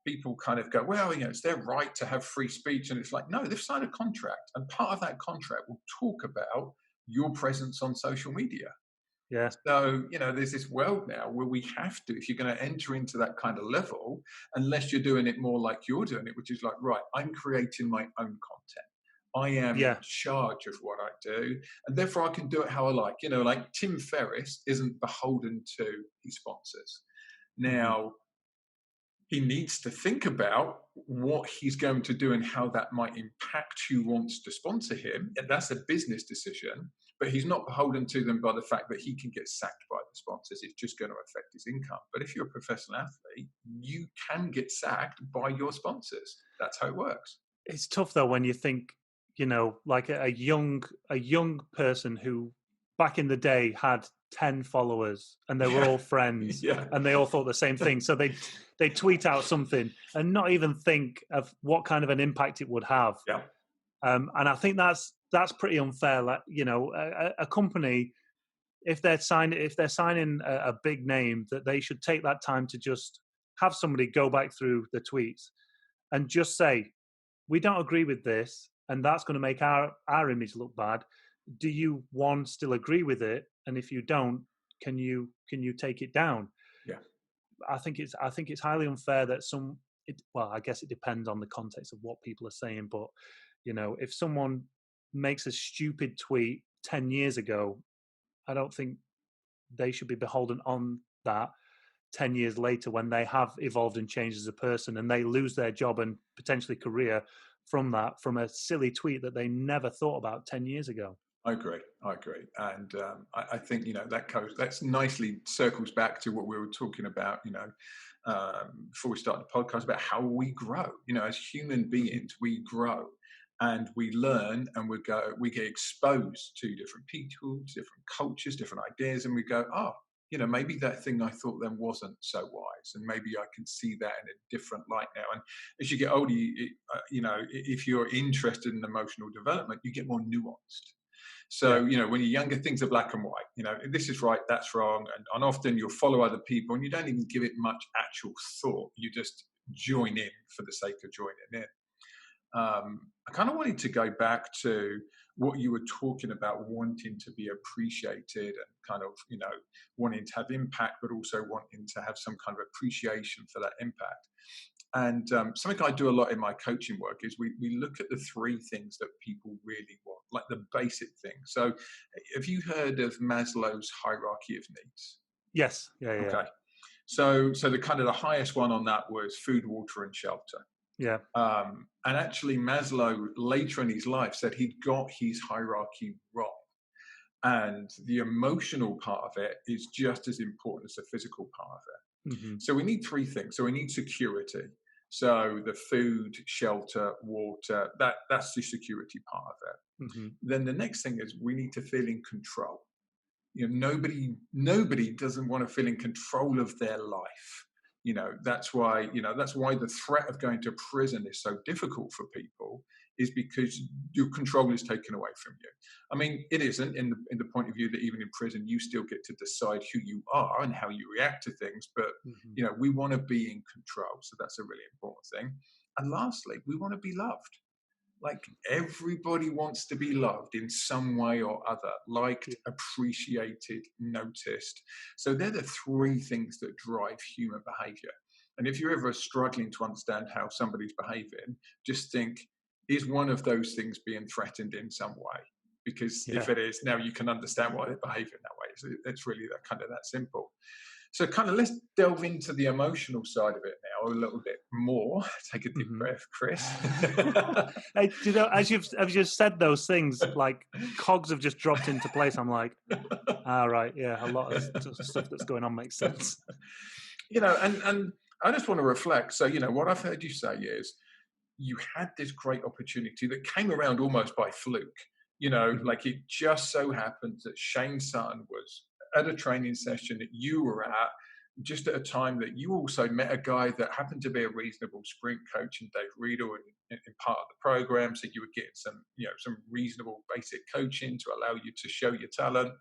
People kind of go, well, it's their right to have free speech, and it's like, no, they've signed a contract, and part of that contract will talk about your presence on social media. yeah, So, there's this world now where we have to, if you're going to enter into that kind of level, unless you're doing it more like you're doing it, which is like, right, I'm creating my own content. I am in yeah. charge of what I do, and therefore I can do it how I like. Like Tim Ferriss isn't beholden to his sponsors. Mm-hmm. Now, he needs to think about what he's going to do and how that might impact who wants to sponsor him. And that's a business decision, but he's not beholden to them by the fact that he can get sacked by the sponsors. It's just going to affect his income. But if you're a professional athlete, you can get sacked by your sponsors. That's how it works. It's tough though when you think, like a young person who back in the day had 10 followers and they were all friends Yeah. and they all thought the same thing. So they tweet out something and not even think of what kind of an impact it would have. Yeah. And I think that's pretty unfair. Like, a company, if they're signing a big name, that they should take that time to just have somebody go back through the tweets and just say, we don't agree with this, and that's going to make our image look bad. Do you, one, still agree with it? And if you don't, can you take it down? Yeah. I think it's highly unfair that well, I guess it depends on the context of what people are saying, but if someone makes a stupid tweet 10 years ago, I don't think they should be beholden on that 10 years later when they have evolved and changed as a person, and they lose their job and potentially career from a silly tweet that they never thought about 10 years ago. I agree. And I think, that's nicely circles back to what we were talking about, before we started the podcast, about how we grow. As human beings, we grow and we learn, and we get exposed to different people, different cultures, different ideas, and we go, oh, maybe that thing I thought then wasn't so wise, and maybe I can see that in a different light now. And as you get older, if you're interested in emotional development, you get more nuanced. So, when you're younger, things are black and white. This is right, that's wrong. And often you'll follow other people and you don't even give it much actual thought. You just join in for the sake of joining in. I kind of wanted to go back to what you were talking about, wanting to be appreciated and kind of, wanting to have impact, but also wanting to have some kind of appreciation for that impact. And something I do a lot in my coaching work is we look at the three things that people really want, like the basic things. So have you heard of Maslow's hierarchy of needs? Yes. Yeah. Okay. So the kind of the highest one on that was food, water, and shelter. Yeah. And actually Maslow later in his life said he'd got his hierarchy wrong. And the emotional part of it is just as important as the physical part of it. Mm-hmm. So we need three things. So we need security. So the food, shelter, water, that's the security part of it. Mm-hmm. Then the next thing is we need to feel in control. Nobody doesn't want to feel in control of their life. That's why the threat of going to prison is so difficult for people, is because your control is taken away from you. I mean, it isn't in the point of view that even in prison, you still get to decide who you are and how you react to things. But, we want to be in control. So that's a really important thing. And lastly, we want to be loved. Like, everybody wants to be loved in some way or other, liked, appreciated, noticed. So they're the three things that drive human behavior. And if you're ever struggling to understand how somebody's behaving, just think, is one of those things being threatened in some way? Because if it is, now you can understand why they're behaving that way. So it's really that simple. So let's delve into the emotional side of it now a little bit more. Take a deep breath, Chris. Hey, as you've said those things, like cogs have just dropped into place. I'm like, all right, yeah, a lot of stuff that's going on makes sense. And I just want to reflect. So, what I've heard you say is you had this great opportunity that came around almost by fluke. Like it just so happened that Shane Sutton was at a training session that you were at, just at a time that you also met a guy that happened to be a reasonable sprint coach in Dave Riedel in part of the program. So you were getting some reasonable basic coaching to allow you to show your talent.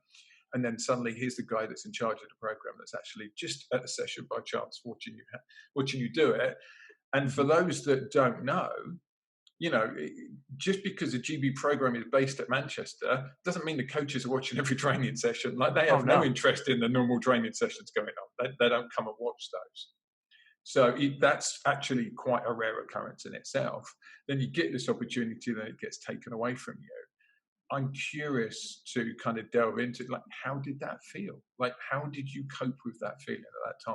And then suddenly here's the guy that's in charge of the program that's actually just at a session by chance watching you do it. And for those that don't know, just because the GB program is based at Manchester doesn't mean the coaches are watching every training session. Like, they have no interest in the normal training sessions going on. They don't come and watch those. So that's actually quite a rare occurrence in itself. Then you get this opportunity, then it gets taken away from you. I'm curious to kind of delve into, like, how did that feel? Like, how did you cope with that feeling at that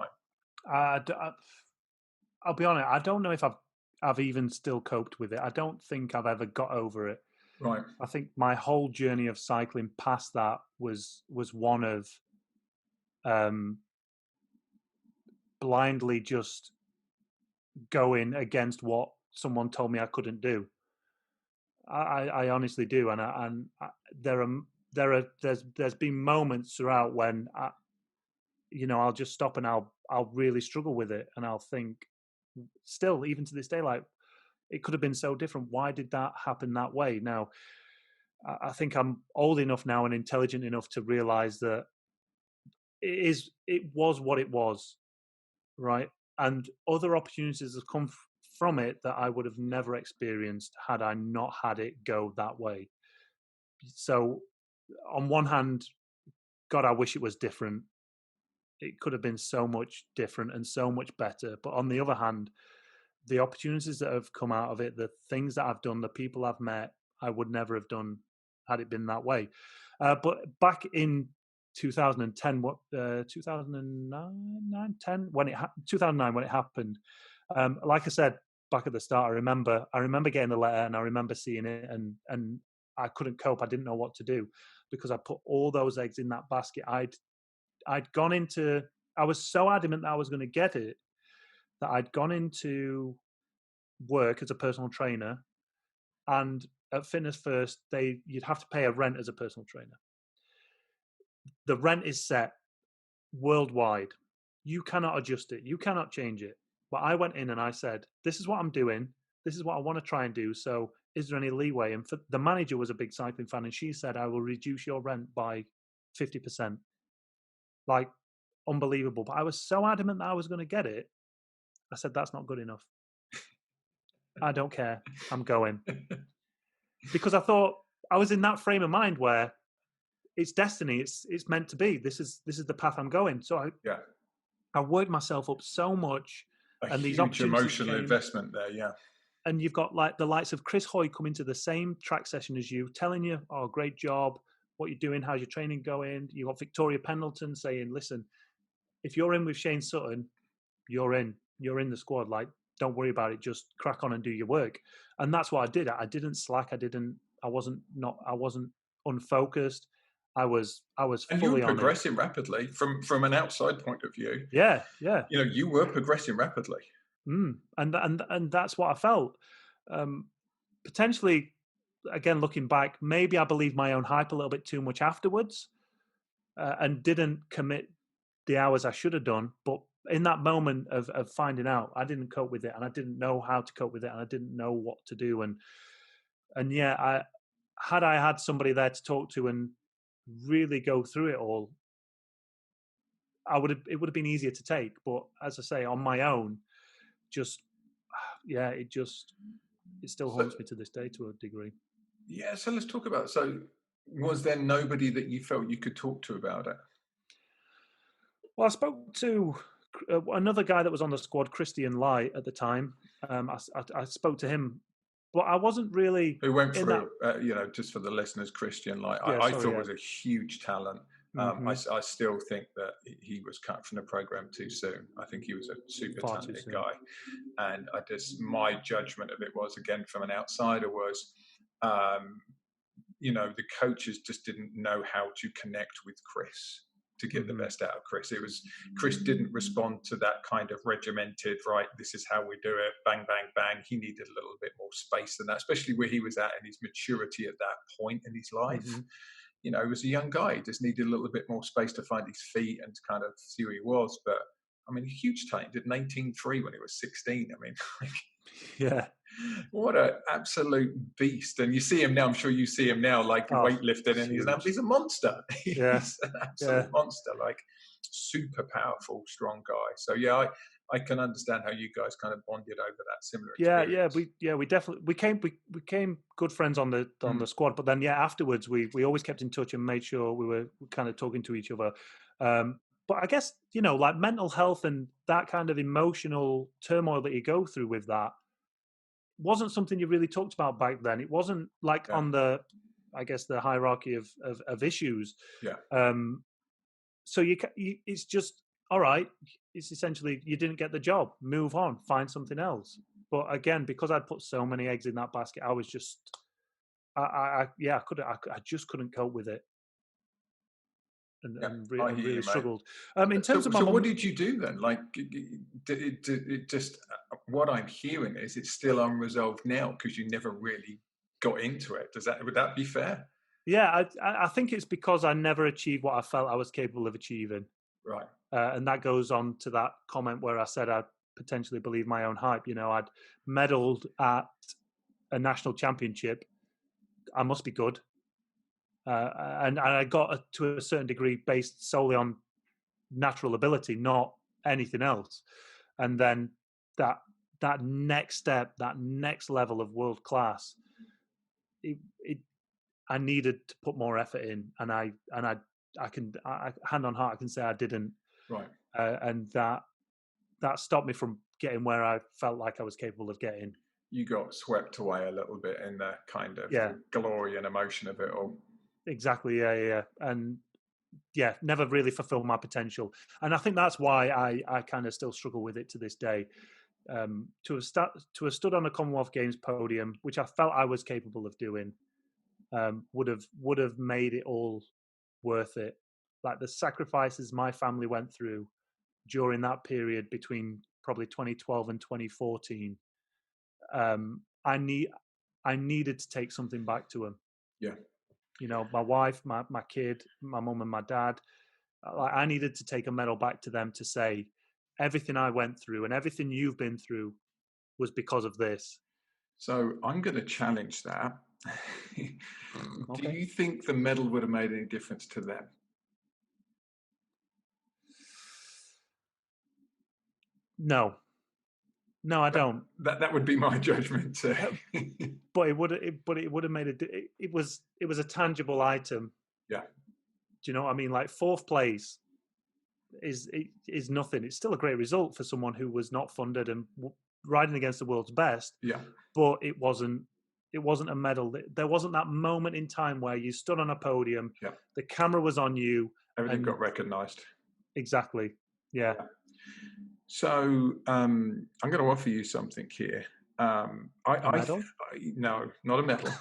time? I'll be honest, I don't know if I've even still coped with it. I don't think I've ever got over it. Right. I think my whole journey of cycling past that was one of um, blindly just going against what someone told me I couldn't do. I honestly do, there's been moments throughout when I'll just stop and I'll really struggle with it, and I'll think, still even to this day, like, it could have been so different. Why did that happen that way? Now, I think I'm old enough now and intelligent enough to realize that it was what it was, right? And other opportunities have come from it that I would have never experienced had I not had it go that way. So, on one hand, God, I wish it was different. It could have been so much different and so much better. But on the other hand, the opportunities that have come out of it, the things that I've done, the people I've met, I would never have done had it been that way. But back in 2010, 2009, 10, 2009 when it happened, like I said back at the start, I remember getting the letter, and I remember seeing it, and I couldn't cope. I didn't know what to do, because I put all those eggs in that basket. I'd gone into, I was so adamant that I was going to get it, that I'd gone into work as a personal trainer, and at Fitness First, you'd have to pay a rent as a personal trainer. The rent is set worldwide. You cannot adjust it. You cannot change it. But I went in and I said, this is what I'm doing. This is what I want to try and do. So is there any leeway? And the manager was a big cycling fan, and she said, I will reduce your rent by 50%. Like, unbelievable. But I was so adamant that I was going to get it. I said, that's not good enough. I don't care. I'm going. Because I thought, I was in that frame of mind where it's destiny. It's meant to be. This is the path I'm going. So I worked myself up so much, and these huge emotional came, investment there. Yeah. And you've got like the likes of Chris Hoy coming to the same track session as you, telling you, "Oh, great job. What you're doing? How's your training going?" You got Victoria Pendleton saying, "Listen, if you're in with Shane Sutton, you're in. You're in the squad. Like, don't worry about it. Just crack on and do your work." And that's what I did. I didn't slack. I wasn't unfocused. I was And you were fully on it. progressing rapidly from an outside point of view. Yeah. You were progressing rapidly. And that's what I felt. Potentially, again, looking back, maybe I believed my own hype a little bit too much afterwards, and didn't commit the hours I should have done. But in that moment of finding out, I didn't cope with it, and I didn't know how to cope with it, and I didn't know what to do. And yeah, I had somebody there to talk to and really go through it all, it would have been easier to take. But as I say, on my own, just it still haunts me to this day to a degree. Yeah, so let's talk about, so was there nobody that you felt you could talk to about it? Well, I spoke to another guy that was on the squad, Christian Light, at the time. I spoke to him, but I wasn't really. Who went through, just for the listeners, Christian Light, I thought was a huge talent. I still think that he was cut from the program too soon. I think he was a super talented guy. And my judgment of it was, again, from an outsider, was, the coaches just didn't know how to connect with Chris to get the best out of Chris. Chris didn't respond to that kind of regimented, right, this is how we do it, bang, bang, bang. He needed a little bit more space than that, especially where he was at in his maturity at that point in his life. He was a young guy. He just needed a little bit more space to find his feet and to kind of see who he was. But I mean, huge talent. Did an 18.3 when he was 16. I mean, yeah. What an absolute beast. And you see him now, I'm sure you see him now, like weightlifting, and he's a monster. He's an absolute monster, like super powerful, strong guy. So yeah, I can understand how you guys kind of bonded over that similar experience. We definitely became good friends on the squad. But then afterwards we always kept in touch and made sure we were kind of talking to each other. But I guess, like mental health and that kind of emotional turmoil that you go through with that wasn't something you really talked about back then. It wasn't like on the, I guess, the hierarchy of issues. Yeah. So it's just, all right, it's essentially you didn't get the job, move on, find something else. But again, because I'd put so many eggs in that basket, I was just, I just couldn't cope with it, Yeah, and I hear really you, mate. struggled. In terms of my So what mum, did you do then? Like, it just what I'm hearing is it's still unresolved now because you never really got into it. Would that be fair? yeah, I think it's because I never achieved what I felt I was capable of achieving. Right. And that goes on to that comment where I said I potentially believe my own hype. You know, I'd medaled at a national championship. I must be good. And I got to a certain degree based solely on natural ability, not anything else. And then that that next step, that next level of world class, it I needed to put more effort in, and hand on heart, I can say I didn't, Right. and that stopped me from getting where I felt like I was capable of getting. You got swept away a little bit in the kind of Yeah, the glory and emotion of it all. exactly. Yeah, and yeah, never really fulfilled my potential, and I think that's why I kind of still struggle with it to this day. To have stood on a Commonwealth Games podium, which I felt I was capable of doing, would have made it all worth it. Like the sacrifices my family went through during that period between probably 2012 and 2014, um, I needed to take something back to them. Yeah. You know, my wife, my kid, my mum and my dad. Like I needed to take a medal back to them to say everything I went through and everything you've been through was because of this. So I'm going to challenge that. Do Okay. you think the medal would have made any difference to them? No, I don't. That would be my judgment too. But it would have made it was a tangible item. Yeah. Do you know what I mean? Like fourth place is nothing. It's still a great result for someone who was not funded and riding against the world's best. Yeah. But it wasn't a medal. There wasn't that moment in time where you stood on a podium, Yeah. the camera was on you, Everything and got recognised. exactly. Yeah. So I'm going to offer you something here. A medal? No, not a medal.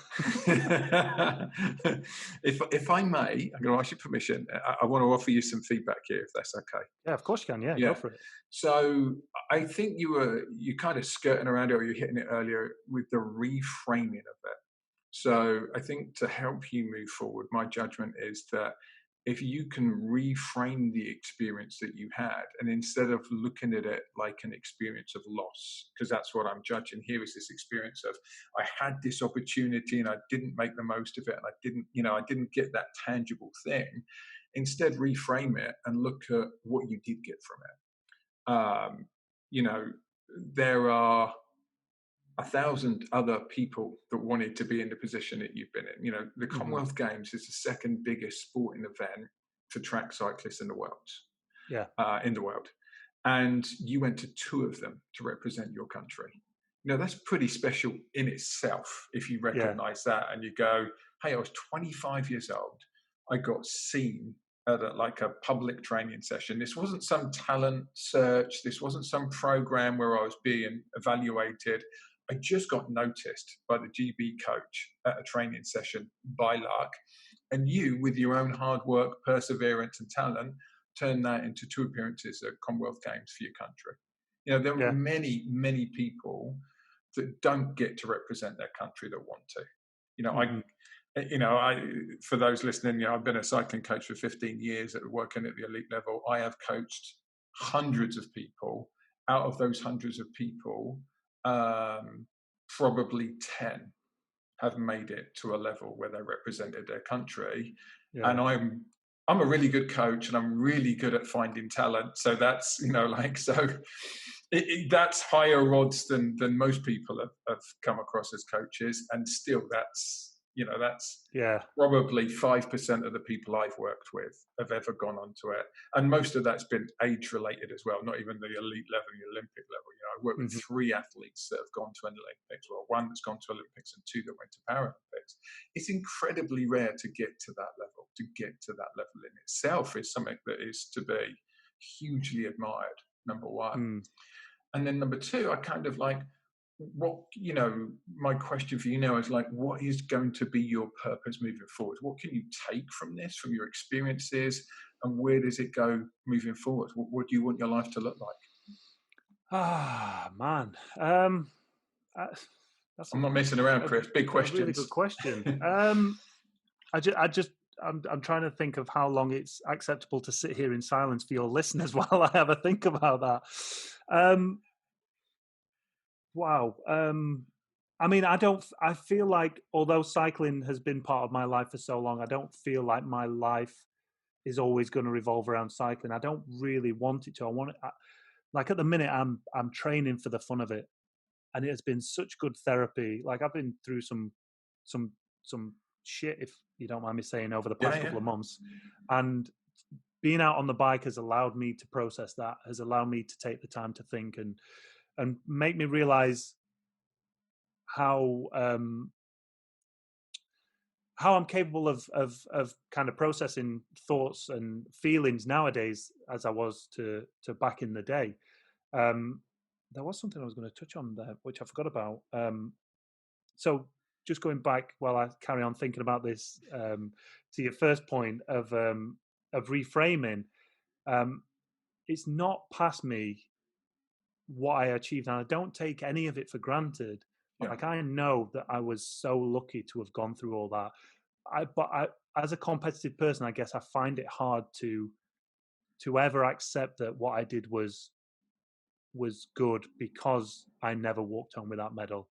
if I may, I'm going to ask your permission. I want to offer you some feedback here, if that's okay. Yeah, of course you can. Yeah, Yeah. go for it. So I think you kind of skirting around it, or you're hitting it earlier with the reframing of it. So I think to help you move forward, my judgment is that if you can reframe the experience that you had, and instead of looking at it like an experience of loss, because that's what I'm judging here is this experience of I had this opportunity and I didn't make the most of it, and I didn't get that tangible thing. Instead, reframe it and look at what you did get from it. There are 1,000 other people that wanted to be in the position that you've been in. You know, the Commonwealth Games is the second biggest sporting event for track cyclists in the world. Yeah. In the world, and you went to 2 of them to represent your country. You know, that's pretty special in itself. If you recognise that and you go, "Hey, I was 25 years old. I got seen at a public training session. This wasn't some talent search. This wasn't some program where I was being evaluated. I just got noticed by the GB coach at a training session by luck. And you, with your own hard work, perseverance, and talent, turned that into 2 appearances at Commonwealth Games for your country." You know, there are many, many people that don't get to represent their country that want to. You know, for those listening, I've been a cycling coach for 15 years, working at the elite level. I have coached hundreds of people. Out of those hundreds of people, probably 10 have made it to a level where they represented their country. And I'm a really good coach and I'm really good at finding talent. So that's, that's higher odds than most people have come across as coaches. And still that's probably 5% of the people I've worked with have ever gone onto it. And most of that's been age related as well, not even the elite level, the Olympic level. You know, I worked with 3 athletes that have gone to an Olympics, well, 1 that's gone to Olympics and 2 that went to Paralympics. It's incredibly rare to get to that level. To get to that level in itself is something that is to be hugely admired, number one. Mm. And then number two, I kind of like, what, my question for you now is like, what is going to be your purpose moving forward? What can you take from this, from your experiences, and where does it go moving forward? What do you want your life to look like? Ah, man. Uh, that's I'm not messing around, Chris. Big a really questions. good question. I'm trying to think of how long it's acceptable to sit here in silence for your listeners while I have a think about that. Wow. I mean, I feel like although cycling has been part of my life for so long, I don't feel like my life is always going to revolve around cycling. I don't really want it to. Like at the minute, I'm training for the fun of it, and it has been such good therapy. Like I've been through some some shit, if you don't mind me saying, over the past couple of months, and being out on the bike has allowed me to process that, has allowed me to take the time to think and make me realize how I'm capable of kind of processing thoughts and feelings nowadays as I was to back in the day. There was something I was going to touch on there, which I forgot about. So just going back while I carry on thinking about this, to your first point of reframing, it's not past me what I achieved, and I don't take any of it for granted. Yeah. Like I know that I was so lucky to have gone through all that. But as a competitive person, I guess I find it hard to ever accept that what I did was good because I never walked home with that medal.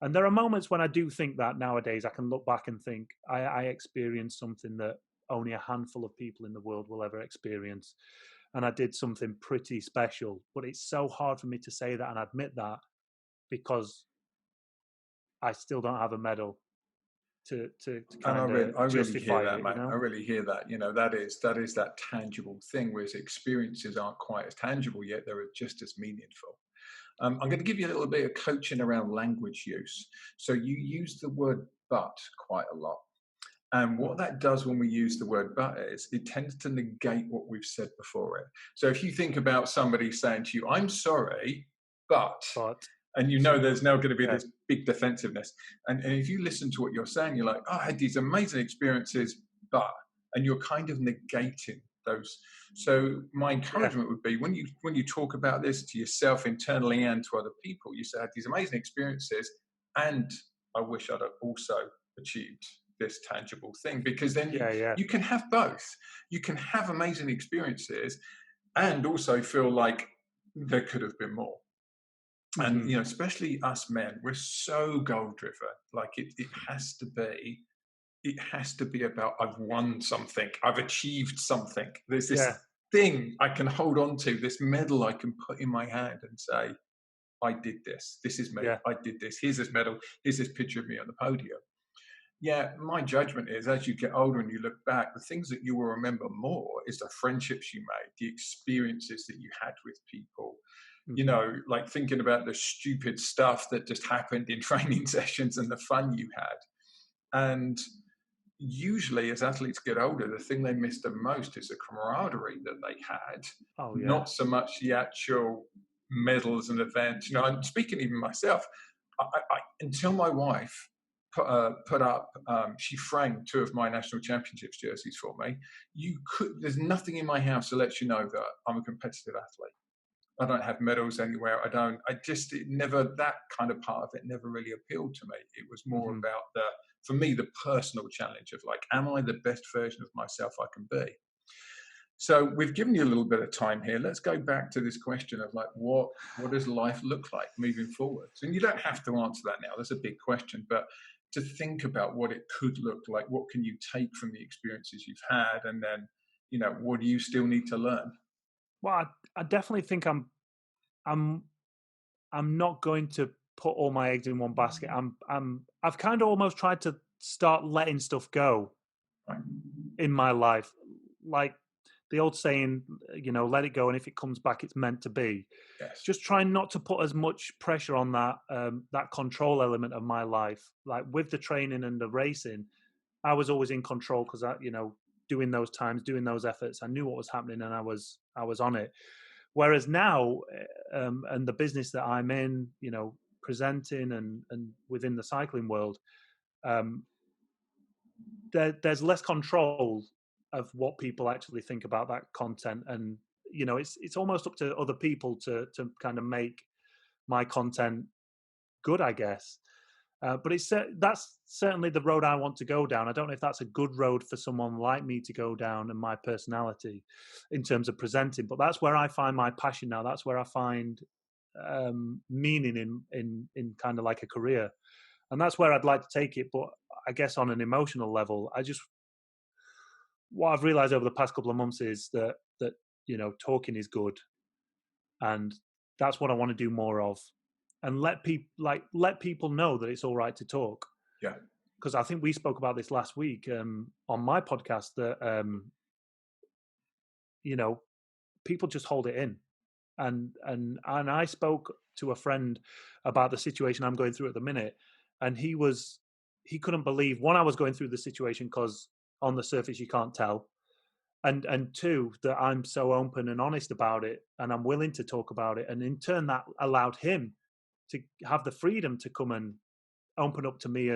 And there are moments when I do think that nowadays. I can look back and think I experienced something that only a handful of people in the world will ever experience. And I did something pretty special. But it's so hard for me to say that and admit that because I still don't have a medal to kind of I really hear justify that, it, mate. I really hear that. That is that tangible thing, whereas experiences aren't quite as tangible yet. They're just as meaningful. I'm going to give you a little bit of coaching around language use. So you use the word "but" quite a lot. And what that does when we use the word "but" is it tends to negate what we've said before it. So if you think about somebody saying to you, "I'm sorry, but," and there's now going to be this big defensiveness. And if you listen to what you're saying, you're like, "Oh, I had these amazing experiences, but," and you're kind of negating those. So my encouragement would be when you talk about this to yourself internally and to other people, you say, "I had these amazing experiences, and I wish I'd also achieved this tangible thing," because then you can have both. You can have amazing experiences and also feel like there could have been more. And especially us men, we're so goal driven. Like it has to be about, I've won something, I've achieved something. There's this thing I can hold on to, this medal I can put in my hand and say, I did this. This is me. I did this. Here's this medal. Here's this picture of me on the podium. Yeah, my judgment is as you get older and you look back, the things that you will remember more is the friendships you made, the experiences that you had with people. Like thinking about the stupid stuff that just happened in training sessions and the fun you had. And usually as athletes get older, the thing they miss the most is the camaraderie that they had, not so much the actual medals and events. I'm speaking even myself, I until my wife put up, she framed 2 of my national championships jerseys for me. There's nothing in my house that lets you know that I'm a competitive athlete. I don't have medals anywhere. That kind of part of it never really appealed to me. It was more about for me, the personal challenge of like, am I the best version of myself I can be? So we've given you a little bit of time here. Let's go back to this question of like, what does life look like moving forwards? And you don't have to answer that now. That's a big question, but to think about what it could look like, what can you take from the experiences you've had, and then, what do you still need to learn? Well, I definitely think I'm not going to put all my eggs in one basket. I've kind of almost tried to start letting stuff go in my life, like the old saying, let it go, and if it comes back, it's meant to be. Yes. Just trying not to put as much pressure on that that control element of my life. Like with the training and the racing, I was always in control because doing those times, doing those efforts. I knew what was happening, and I was on it. Whereas now, and the business that I'm in, presenting and within the cycling world, there's less control of what people actually think about that content, and it's almost up to other people to kind of make my content good, I guess. But that's certainly the road I want to go down. I don't know if that's a good road for someone like me to go down and my personality in terms of presenting, but that's where I find my passion now. That's where I find meaning in kind of like a career, and that's where I'd like to take it. But I guess on an emotional level, what I've realized over the past couple of months is that talking is good, and that's what I want to do more of, and let people know that it's all right to talk. Yeah, because I think we spoke about this last week on my podcast that people just hold it in, and I spoke to a friend about the situation I'm going through at the minute, and he couldn't believe, one, I was going through the situation because on the surface you can't tell, and two, that I'm so open and honest about it, and I'm willing to talk about it, and in turn that allowed him to have the freedom to come and open up to me,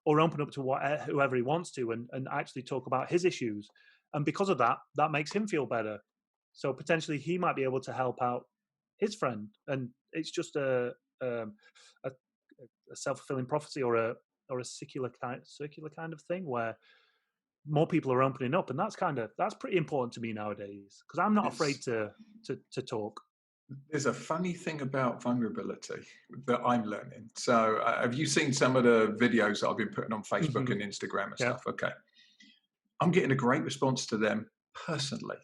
or open up to whoever he wants to, and actually talk about his issues, and because of that makes him feel better. So potentially he might be able to help out his friend, and it's just a self-fulfilling prophecy, or a circular kind of thing, where more people are opening up, and that's pretty important to me nowadays, because I'm not afraid to talk. There's a funny thing about vulnerability that I'm learning. So have you seen some of the videos that I've been putting on Facebook and Instagram and stuff? Okay. I'm getting a great response to them personally,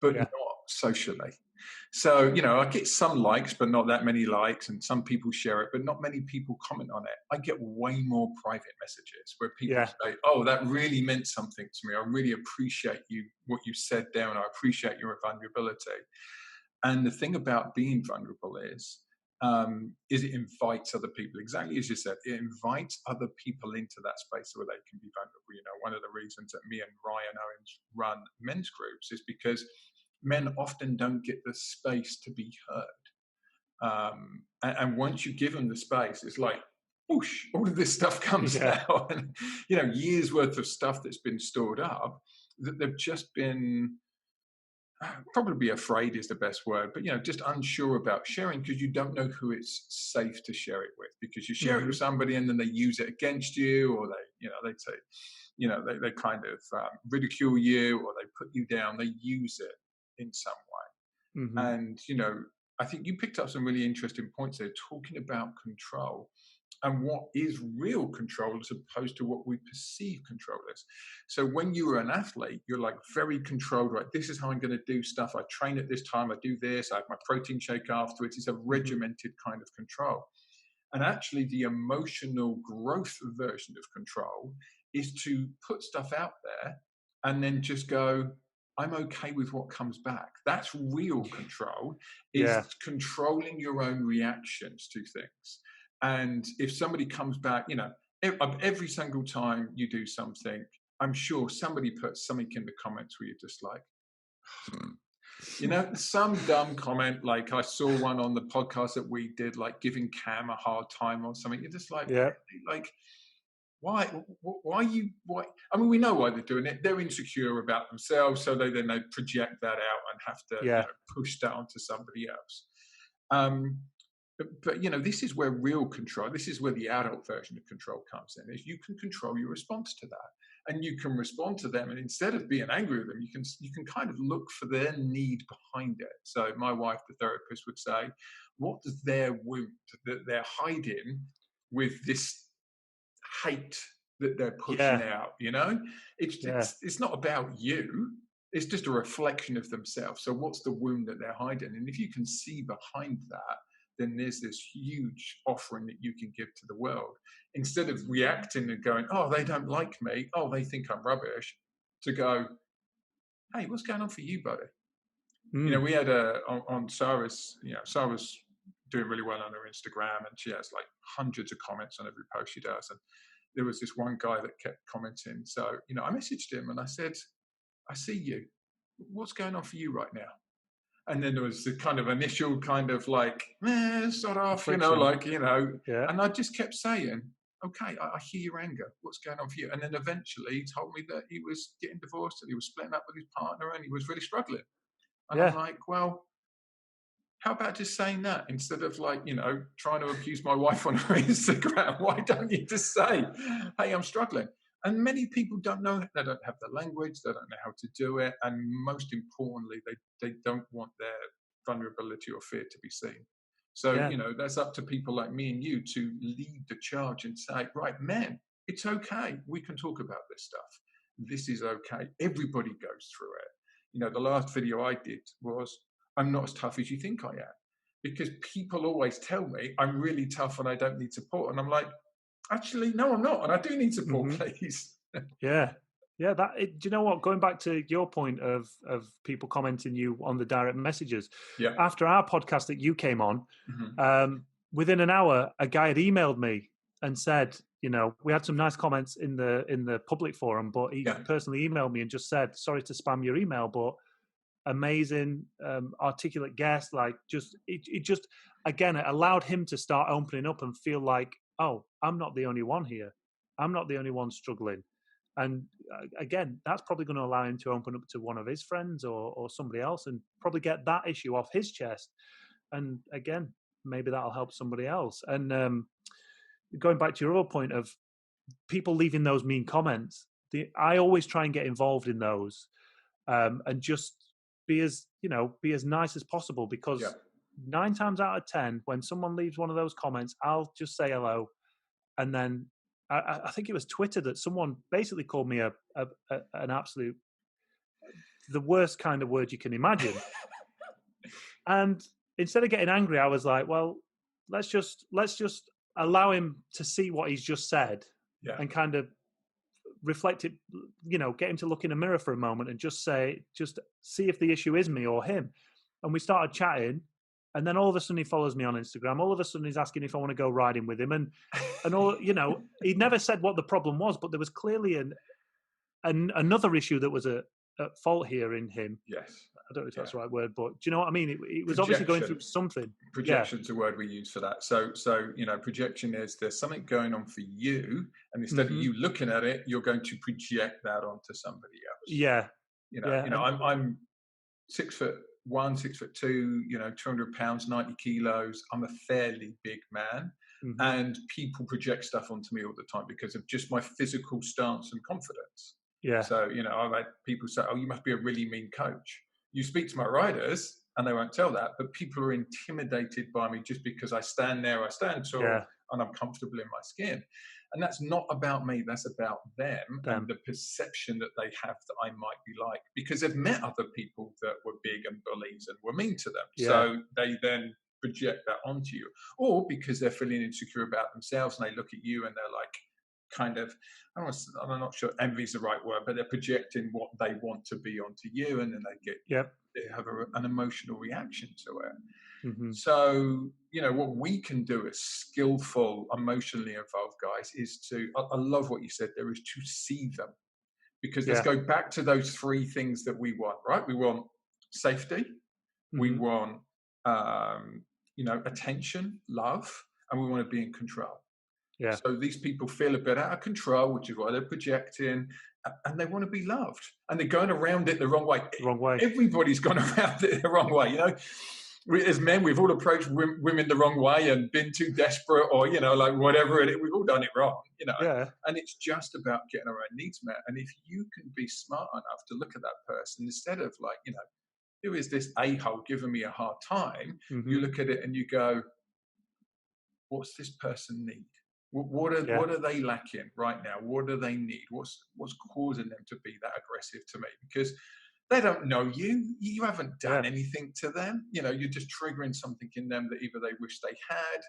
but not socially. So, I get some likes, but not that many likes, and some people share it, but not many people comment on it. I get way more private messages where people say, "Oh, that really meant something to me. I really appreciate what you said there, and I appreciate your vulnerability." And the thing about being vulnerable is it invites other people, exactly as you said, it invites other people into that space where they can be vulnerable. One of the reasons that me and Ryan Owens run men's groups is because men often don't get the space to be heard. And once you give them the space, it's like, whoosh, all of this stuff comes out. And, years worth of stuff that's been stored up that they've just been, probably afraid is the best word, but just unsure about sharing, because you don't know who it's safe to share it with, because you share it with somebody and then they use it against you, or they say, they kind of ridicule you, or they put you down, they use it in some way. And I think you picked up some really interesting points there, talking about control and what is real control as opposed to what we perceive control as. So when you were an athlete, you're like very controlled, right? This is how I'm going to do stuff. I train at this time, I do this, I have my protein shake afterwards. It's a regimented kind of control. And actually the emotional growth version of control is to put stuff out there and then just go, I'm okay with what comes back. That's real control, is controlling your own reactions to things. And if somebody comes back, every single time you do something, I'm sure somebody puts something in the comments where you're just like, some dumb comment, like I saw one on the podcast that we did, like giving Cam a hard time or something. You're just like, like, why? I mean, we know why they're doing it. They're insecure about themselves, so they project that out and have to push that onto somebody else. But this is where real control, this is where the adult version of control comes in, is you can control your response to that, and you can respond to them, and instead of being angry with them, you can kind of look for their need behind it. So my wife, the therapist, would say, what does their wound that they're hiding with this hate that they're pushing out? It's not about you. It's just a reflection of themselves. So what's the wound that they're hiding? And if you can see behind that, then there's this huge offering that you can give to the world, instead of reacting and going, oh, they don't like me, oh, they think I'm rubbish, to go, hey, what's going on for you, buddy? We had on Sarah's, Sarah's doing really well on her Instagram, and she has like hundreds of comments on every post she does. And there was this one guy that kept commenting. So, I messaged him and I said, I see you. What's going on for you right now? And then there was the kind of initial kind of like, sort off, you know, Friction. like, you know, Yeah. and I just kept saying, okay, I hear your anger. What's going on for you? And then eventually he told me that he was getting divorced and he was splitting up with his partner and he was really struggling. And I'm Yeah. like, well, how about just saying that instead of like, you know, trying to accuse my wife on her Instagram? Why don't you just say, hey, I'm struggling? And many people don't know, they don't have the language, they don't know how to do it. And most importantly, they don't want their vulnerability or fear to be seen. So, Yeah. you know, that's up to people like me and you to lead the charge and say, right, men, it's okay. We can talk about this stuff. This is okay. Everybody goes through it. You know, the last video I did was, I'm not as tough as you think I am. Because people always tell me I'm really tough and I don't need support. And I'm like, actually, no, I'm not. And I do need support, please. Yeah. Yeah, do you know what? Going back to your point of people commenting you on the direct messages, Yeah. after our podcast that you came on, Mm-hmm. within an hour, a guy had emailed me and said, you know, we had some nice comments in the public forum, but he personally emailed me and just said, sorry to spam your email, but amazing, articulate guest. Like, just it just again, it allowed him to start opening up and feel like, oh, I'm not the only one here. I'm not the only one struggling. And again, that's probably going to allow him to open up to one of his friends or somebody else and probably get that issue off his chest. And again, maybe that'll help somebody else. And going back to your other point of people leaving those mean comments, I always try and get involved in those and just be as nice as possible, because 9 times out of 10, when someone leaves one of those comments, I'll just say hello, and then I think it was Twitter that someone basically called me an absolute, the worst kind of word you can imagine. And instead of getting angry, I was like, well, let's just allow him to see what he's just said, and kind of reflect it, you know, get him to look in a mirror for a moment and just see if the issue is me or him. And we started chatting, and then all of a sudden he follows me on Instagram. All of a sudden he's asking if I want to go riding with him, and all, you know, he never said what the problem was, but there was clearly another issue that was at fault here in him. Yes. I don't know if that's the right word, but do you know what I mean? It was obviously going through something. Projection's a word we use for that. So you know, projection is there's something going on for you, and instead of you looking at it, you're going to project that onto somebody else. Yeah. You know, I'm 6'1", 6'2", you know, 200 pounds, 90 kilos. I'm a fairly big man, and people project stuff onto me all the time because of just my physical stance and confidence. Yeah. So, you know, I've had people say, oh, you must be a really mean coach. You speak to my riders and they won't tell that, but people are intimidated by me just because I stand there, I stand tall, and I'm comfortable in my skin. And that's not about me, that's about them and the perception that they have that I might be like, because they've met other people that were big and bullies and were mean to them. So they then project that onto you, or because they're feeling insecure about themselves and they look at you and they're like, kind of, I'm not sure envy is the right word, but they're projecting what they want to be onto you, and then they have an emotional reaction to it. So, you know, what we can do as skillful, emotionally involved guys is I love what you said there, is to see them. Because let's go back to those 3 things that we want, right? We want safety, we want, you know, attention, love, and we want to be in control. Yeah. So these people feel a bit out of control, which is why they're projecting, and they want to be loved, and they're going around it the wrong way. Everybody's gone around it the wrong way. You know, as men, we've all approached women the wrong way and been too desperate, or, you know, like whatever it is, we've all done it wrong, you know. And it's just about getting our own needs met. And if you can be smart enough to look at that person instead of like, you know, who is this a-hole giving me a hard time? You look at it and you go, what's this person need? What are they lacking right now? What do they need? What's causing them to be that aggressive to me? Because they don't know you. You haven't done anything to them. You know, you're just triggering something in them that either they wish they had,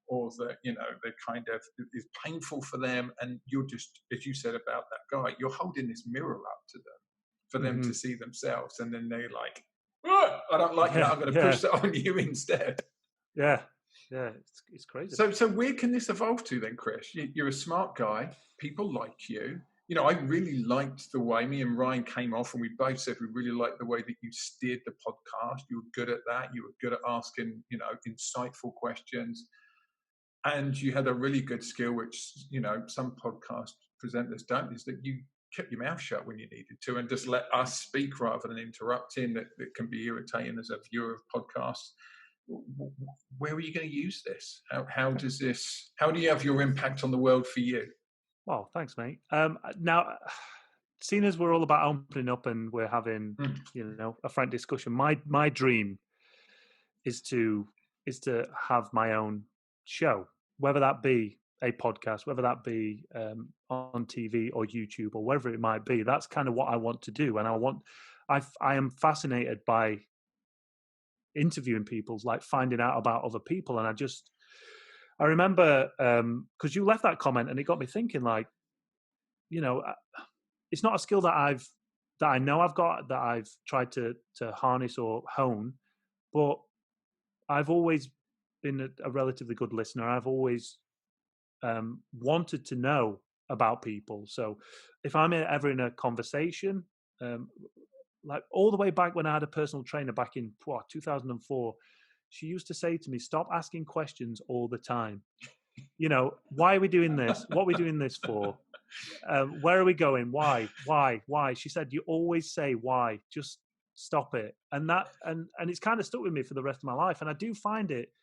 or that, you know, they kind of is painful for them. And you're just, as you said about that guy, you're holding this mirror up to them for them to see themselves. And then they're like, oh, I don't like that. I'm going to push that on you instead. Yeah. Yeah, it's crazy. So where can this evolve to then, Chris? You're a smart guy. People like you. I really liked the way me and Ryan came off, and we both said we really liked the way that you steered the podcast. You were good at that. You were good at asking, insightful questions, and you had a really good skill, which some podcast presenters don't, is that you kept your mouth shut when you needed to, and just let us speak rather than interrupting. That can be irritating as a viewer of podcasts. Where are you going to use this? How do you have your impact on the world for you? Well, thanks, mate. Now, seeing as we're all about opening up and we're having, a frank discussion, my dream is to have my own show, whether that be a podcast, whether that be on TV or YouTube or wherever it might be. That's kind of what I want to do, and I am fascinated by interviewing people, like finding out about other people, and I remember because you left that comment and it got me thinking, like, it's not a skill that I know I've got, that I've tried to harness or hone, but I've always been a relatively good listener. I've always wanted to know about people. So if I'm ever in a conversation, like all the way back when I had a personal trainer back in 2004, she used to say to me, "Stop asking questions all the time. Why are we doing this? What are we doing this for? Where are we going? Why? She said, "You always say why. Just stop it." And it's kind of stuck with me for the rest of my life. And I do find it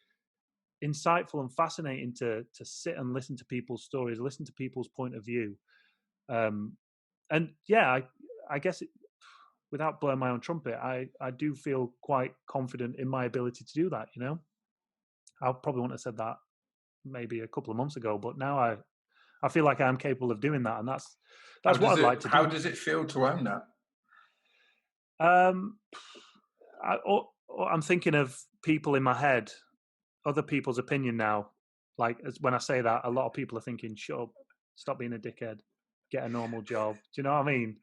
insightful and fascinating to sit and listen to people's stories, listen to people's point of view. And yeah, I guess without blowing my own trumpet, I do feel quite confident in my ability to do that. I probably wouldn't have said that maybe a couple of months ago, but now I feel like I'm capable of doing that, and that's what I'd like to do. How does it feel to own that? I'm thinking of people in my head, other people's opinion now. Like, when I say that, a lot of people are thinking, "Shut up, stop being a dickhead, get a normal job." Do you know what I mean?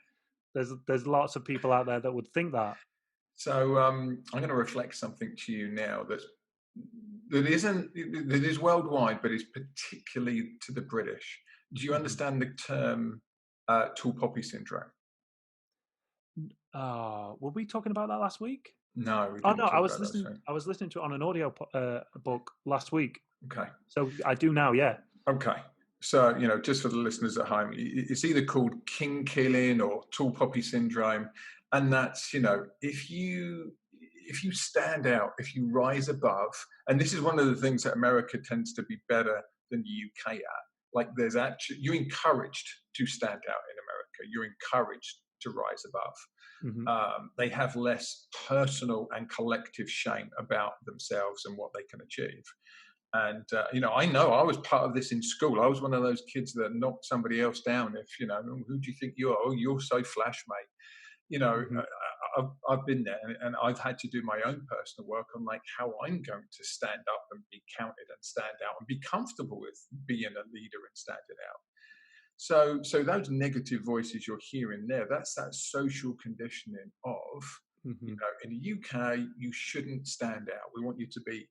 There's lots of people out there that would think that. So I'm going to reflect something to you now that is worldwide, but is particularly to the British. Do you understand the term tall poppy syndrome? Were we talking about that last week? No, we didn't. I was listening to it on an audio book last week. Okay. So I do now, yeah. Okay. So, just for the listeners at home, it's either called king killing or tall poppy syndrome. And that's, if you stand out, if you rise above, and this is one of the things that America tends to be better than the UK at. Like, you're encouraged to stand out in America. You're encouraged to rise above. Mm-hmm. They have less personal and collective shame about themselves and what they can achieve. And, I know I was part of this in school. I was one of those kids that knocked somebody else down. If, who do you think you are? Oh, you're so flash, mate. Mm-hmm. I've been there, and I've had to do my own personal work on, like, how I'm going to stand up and be counted and stand out and be comfortable with being a leader and standing out. So those negative voices you're hearing there, that's that social conditioning of, mm-hmm. In the UK, you shouldn't stand out. We want you to be,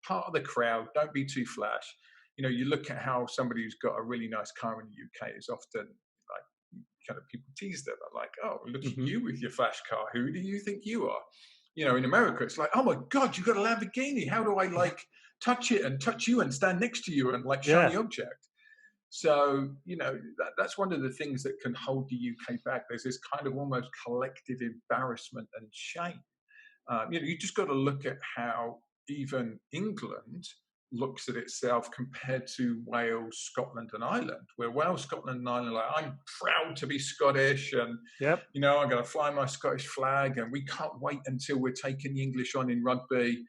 part of the crowd. Don't be too flash. You look at how somebody who's got a really nice car in the UK is often, like, kind of, people tease them. They're like, "Oh, look mm-hmm. at you with your flash car. Who do you think you are?" In America, it's like, "Oh my God, you got a Lamborghini. How do I, like, touch it and touch you and stand next to you and, like, shiny object?" So, that's one of the things that can hold the UK back. There's this kind of almost collective embarrassment and shame. You just got to look at how even England looks at itself compared to Wales, Scotland, and Ireland, where Wales, Scotland, and Ireland are like, "I'm proud to be Scottish, and yep. I'm going to fly my Scottish flag, and we can't wait until we're taking the English on in rugby."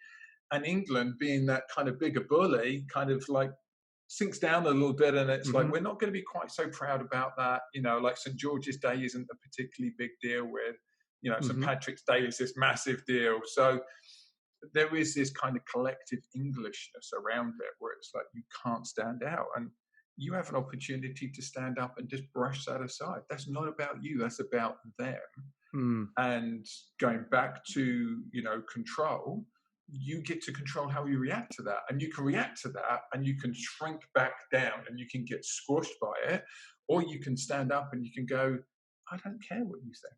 And England, being that kind of bigger bully, kind of like sinks down a little bit, and it's mm-hmm. like, we're not going to be quite so proud about that. Like, St. George's Day isn't a particularly big deal, with mm-hmm. St. Patrick's Day is this massive deal. So there is this kind of collective Englishness around it, where it's like, you can't stand out, and you have an opportunity to stand up and just brush that aside. That's not about you, that's about them. And going back to control, you get to control how you react to that. And you can react to that and you can shrink back down and you can get squashed by it, or you can stand up and you can go, I don't care what you think.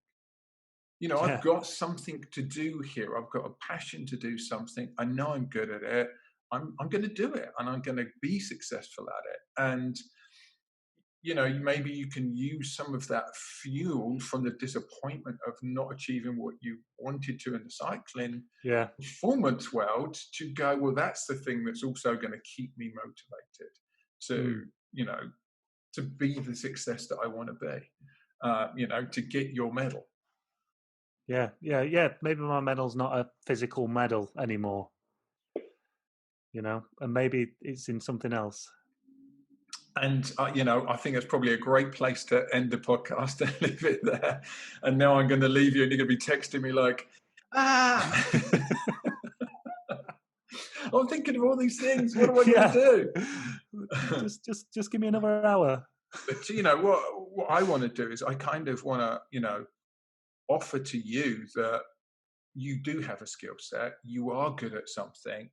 I've Yeah. got something to do here. I've got a passion to do something. I know I'm good at it. I'm going to do it and I'm going to be successful at it. And maybe you can use some of that fuel from the disappointment of not achieving what you wanted to in the cycling Yeah. performance world to go, well, that's the thing that's also going to keep me motivated to be the success that I want to be, to get your medal. Yeah. Maybe my medal's not a physical medal anymore, and maybe it's in something else. And, I think it's probably a great place to end the podcast and leave it there. And now I'm going to leave you and you're going to be texting me like, I'm thinking of all these things. What am I going to do? Just give me another hour. But, what I want to do is I kind of want to, offer to you that you do have a skill set. You are good at something.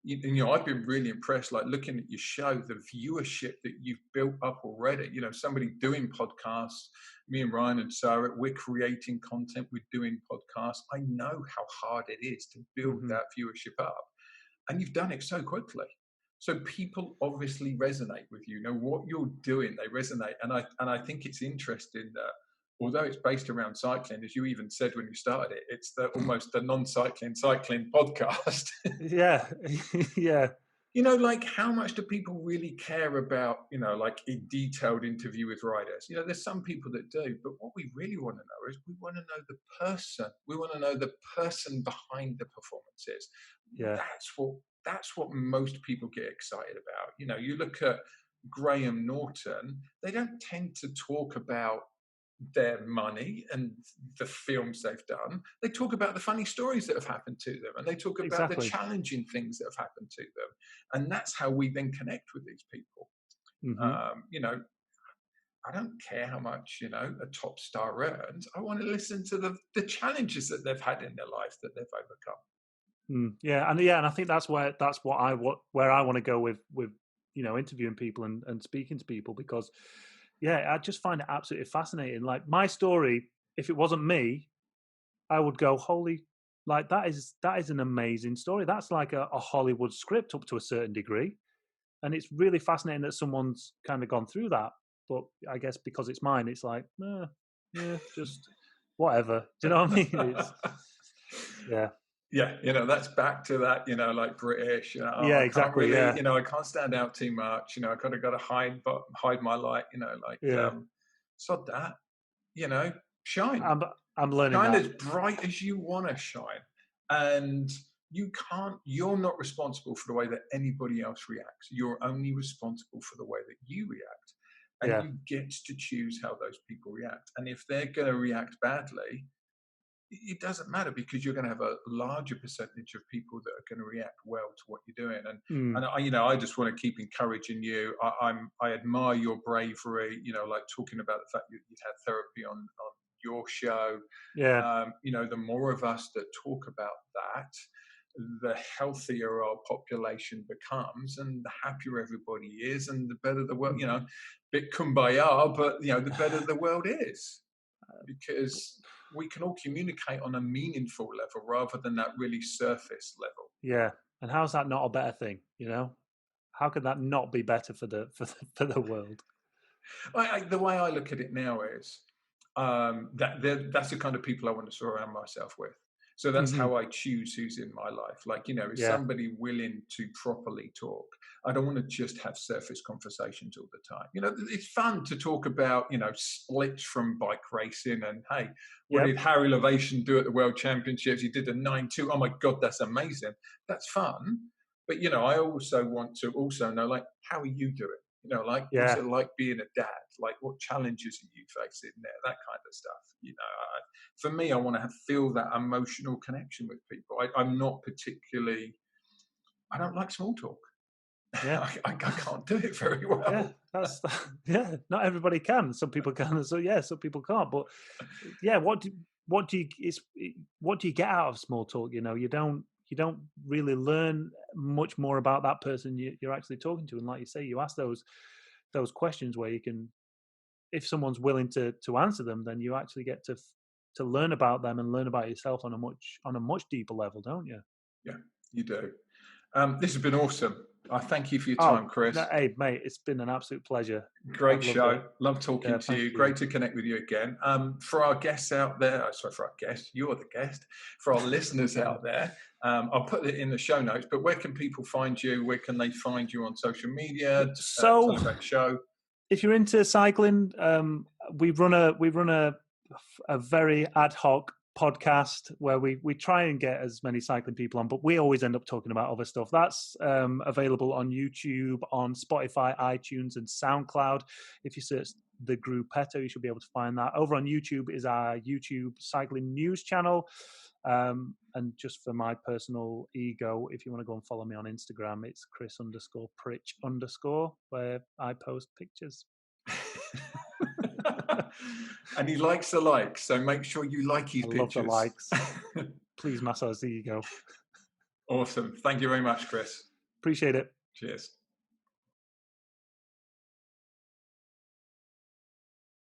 I've been really impressed, like looking at your show, the viewership that you've built up already. Somebody doing podcasts, me and Ryan and Sarah, we're creating content, we're doing podcasts. I know how hard it is to build that viewership up. And you've done it so quickly. So people obviously resonate with you. What you're doing, they resonate. And I think it's interesting that although it's based around cycling, as you even said when you started it, it's almost the non-cycling cycling podcast. Yeah. Like how much do people really care about, like a detailed interview with riders? There's some people that do, but what we really want to know is we want to know the person. We want to know the person behind the performances. Yeah. That's what most people get excited about. You look at Graham Norton, they don't tend to talk about their money and the films they've done. They talk about the funny stories that have happened to them, and they talk about the challenging things that have happened to them. And that's how we then connect with these people. I don't care how much a top star earns. I want to listen to the challenges that they've had in their life that they've overcome. And I think that's where I want to go with interviewing people and speaking to people, because I just find it absolutely fascinating. Like my story, if it wasn't me, I would go, holy, like that is an amazing story. That's like a Hollywood script up to a certain degree. And it's really fascinating that someone's kind of gone through that. But I guess because it's mine, it's like, just whatever. Do you know what I mean? That's back to that, like British, exactly. I can't really, I can't stand out too much, I kind of got to hide my light, sod that, shine. I'm learning shine that. as bright as you want to shine. And you're not responsible for the way that anybody else reacts. You're only responsible for the way that you react. And you get to choose how those people react. And if they're going to react badly, it doesn't matter, because you're going to have a larger percentage of people that are going to react well to what you're doing. And I just want to keep encouraging you. I admire your bravery, like talking about the fact that you had therapy on your show. The more of us that talk about that, the healthier our population becomes, and the happier everybody is, and the better the world, bit kumbaya, but the better the world is, because we can all communicate on a meaningful level rather than that really surface level. Yeah. And how's that not a better thing? How could that not be better for the world? The way I look at it now is that's the kind of people I want to surround myself with. So that's how I choose who's in my life. Like, is somebody willing to properly talk? I don't want to just have surface conversations all the time. It's fun to talk about, splits from bike racing and, hey, what did Harry Levation do at the World Championships? He did a 9.2. Oh my God, that's amazing. That's fun. But, I also want to also know, like, how are you doing? What's it like being a dad? Like, what challenges are you facing there? That kind of stuff. For me, I want to feel that emotional connection with people. I'm not particularly. I don't like small talk. Yeah, I can't do it very well. Not everybody can. Some people can, so some people can't. But what do you get out of small talk? You don't you don't really learn much more about that person you're actually talking to. And like you say, you ask those questions where you can, if someone's willing to answer them, then you actually get to learn about them and learn about yourself on a much deeper level, don't you? Yeah, you do. This has been awesome. I thank you for your Oh, time, Chris. hey, mate, it's been an absolute pleasure. Great I've loved show. it. Love talking Yeah, to thank you. you. Great to connect with you again. For our guests out there, sorry, for our guests, you're the guest. For our listeners out there, I'll put it in the show notes. But where can people find you? Where can they find you on social media? Tell them about the show. If you're into cycling, we run a very ad hoc podcast where we try and get as many cycling people on, but we always end up talking about other stuff. That's available on YouTube, on Spotify, iTunes, and SoundCloud. If you search the Gruppetto, you should be able to find that. Over on YouTube is our YouTube cycling news channel. And just for my personal ego, if you want to go and follow me on Instagram, it's Chris_Pritch_, where I post pictures. And he likes the likes, so make sure you like his pictures. Love the likes. Please massage the ego. Awesome. Thank you very much, Chris. Appreciate it. Cheers.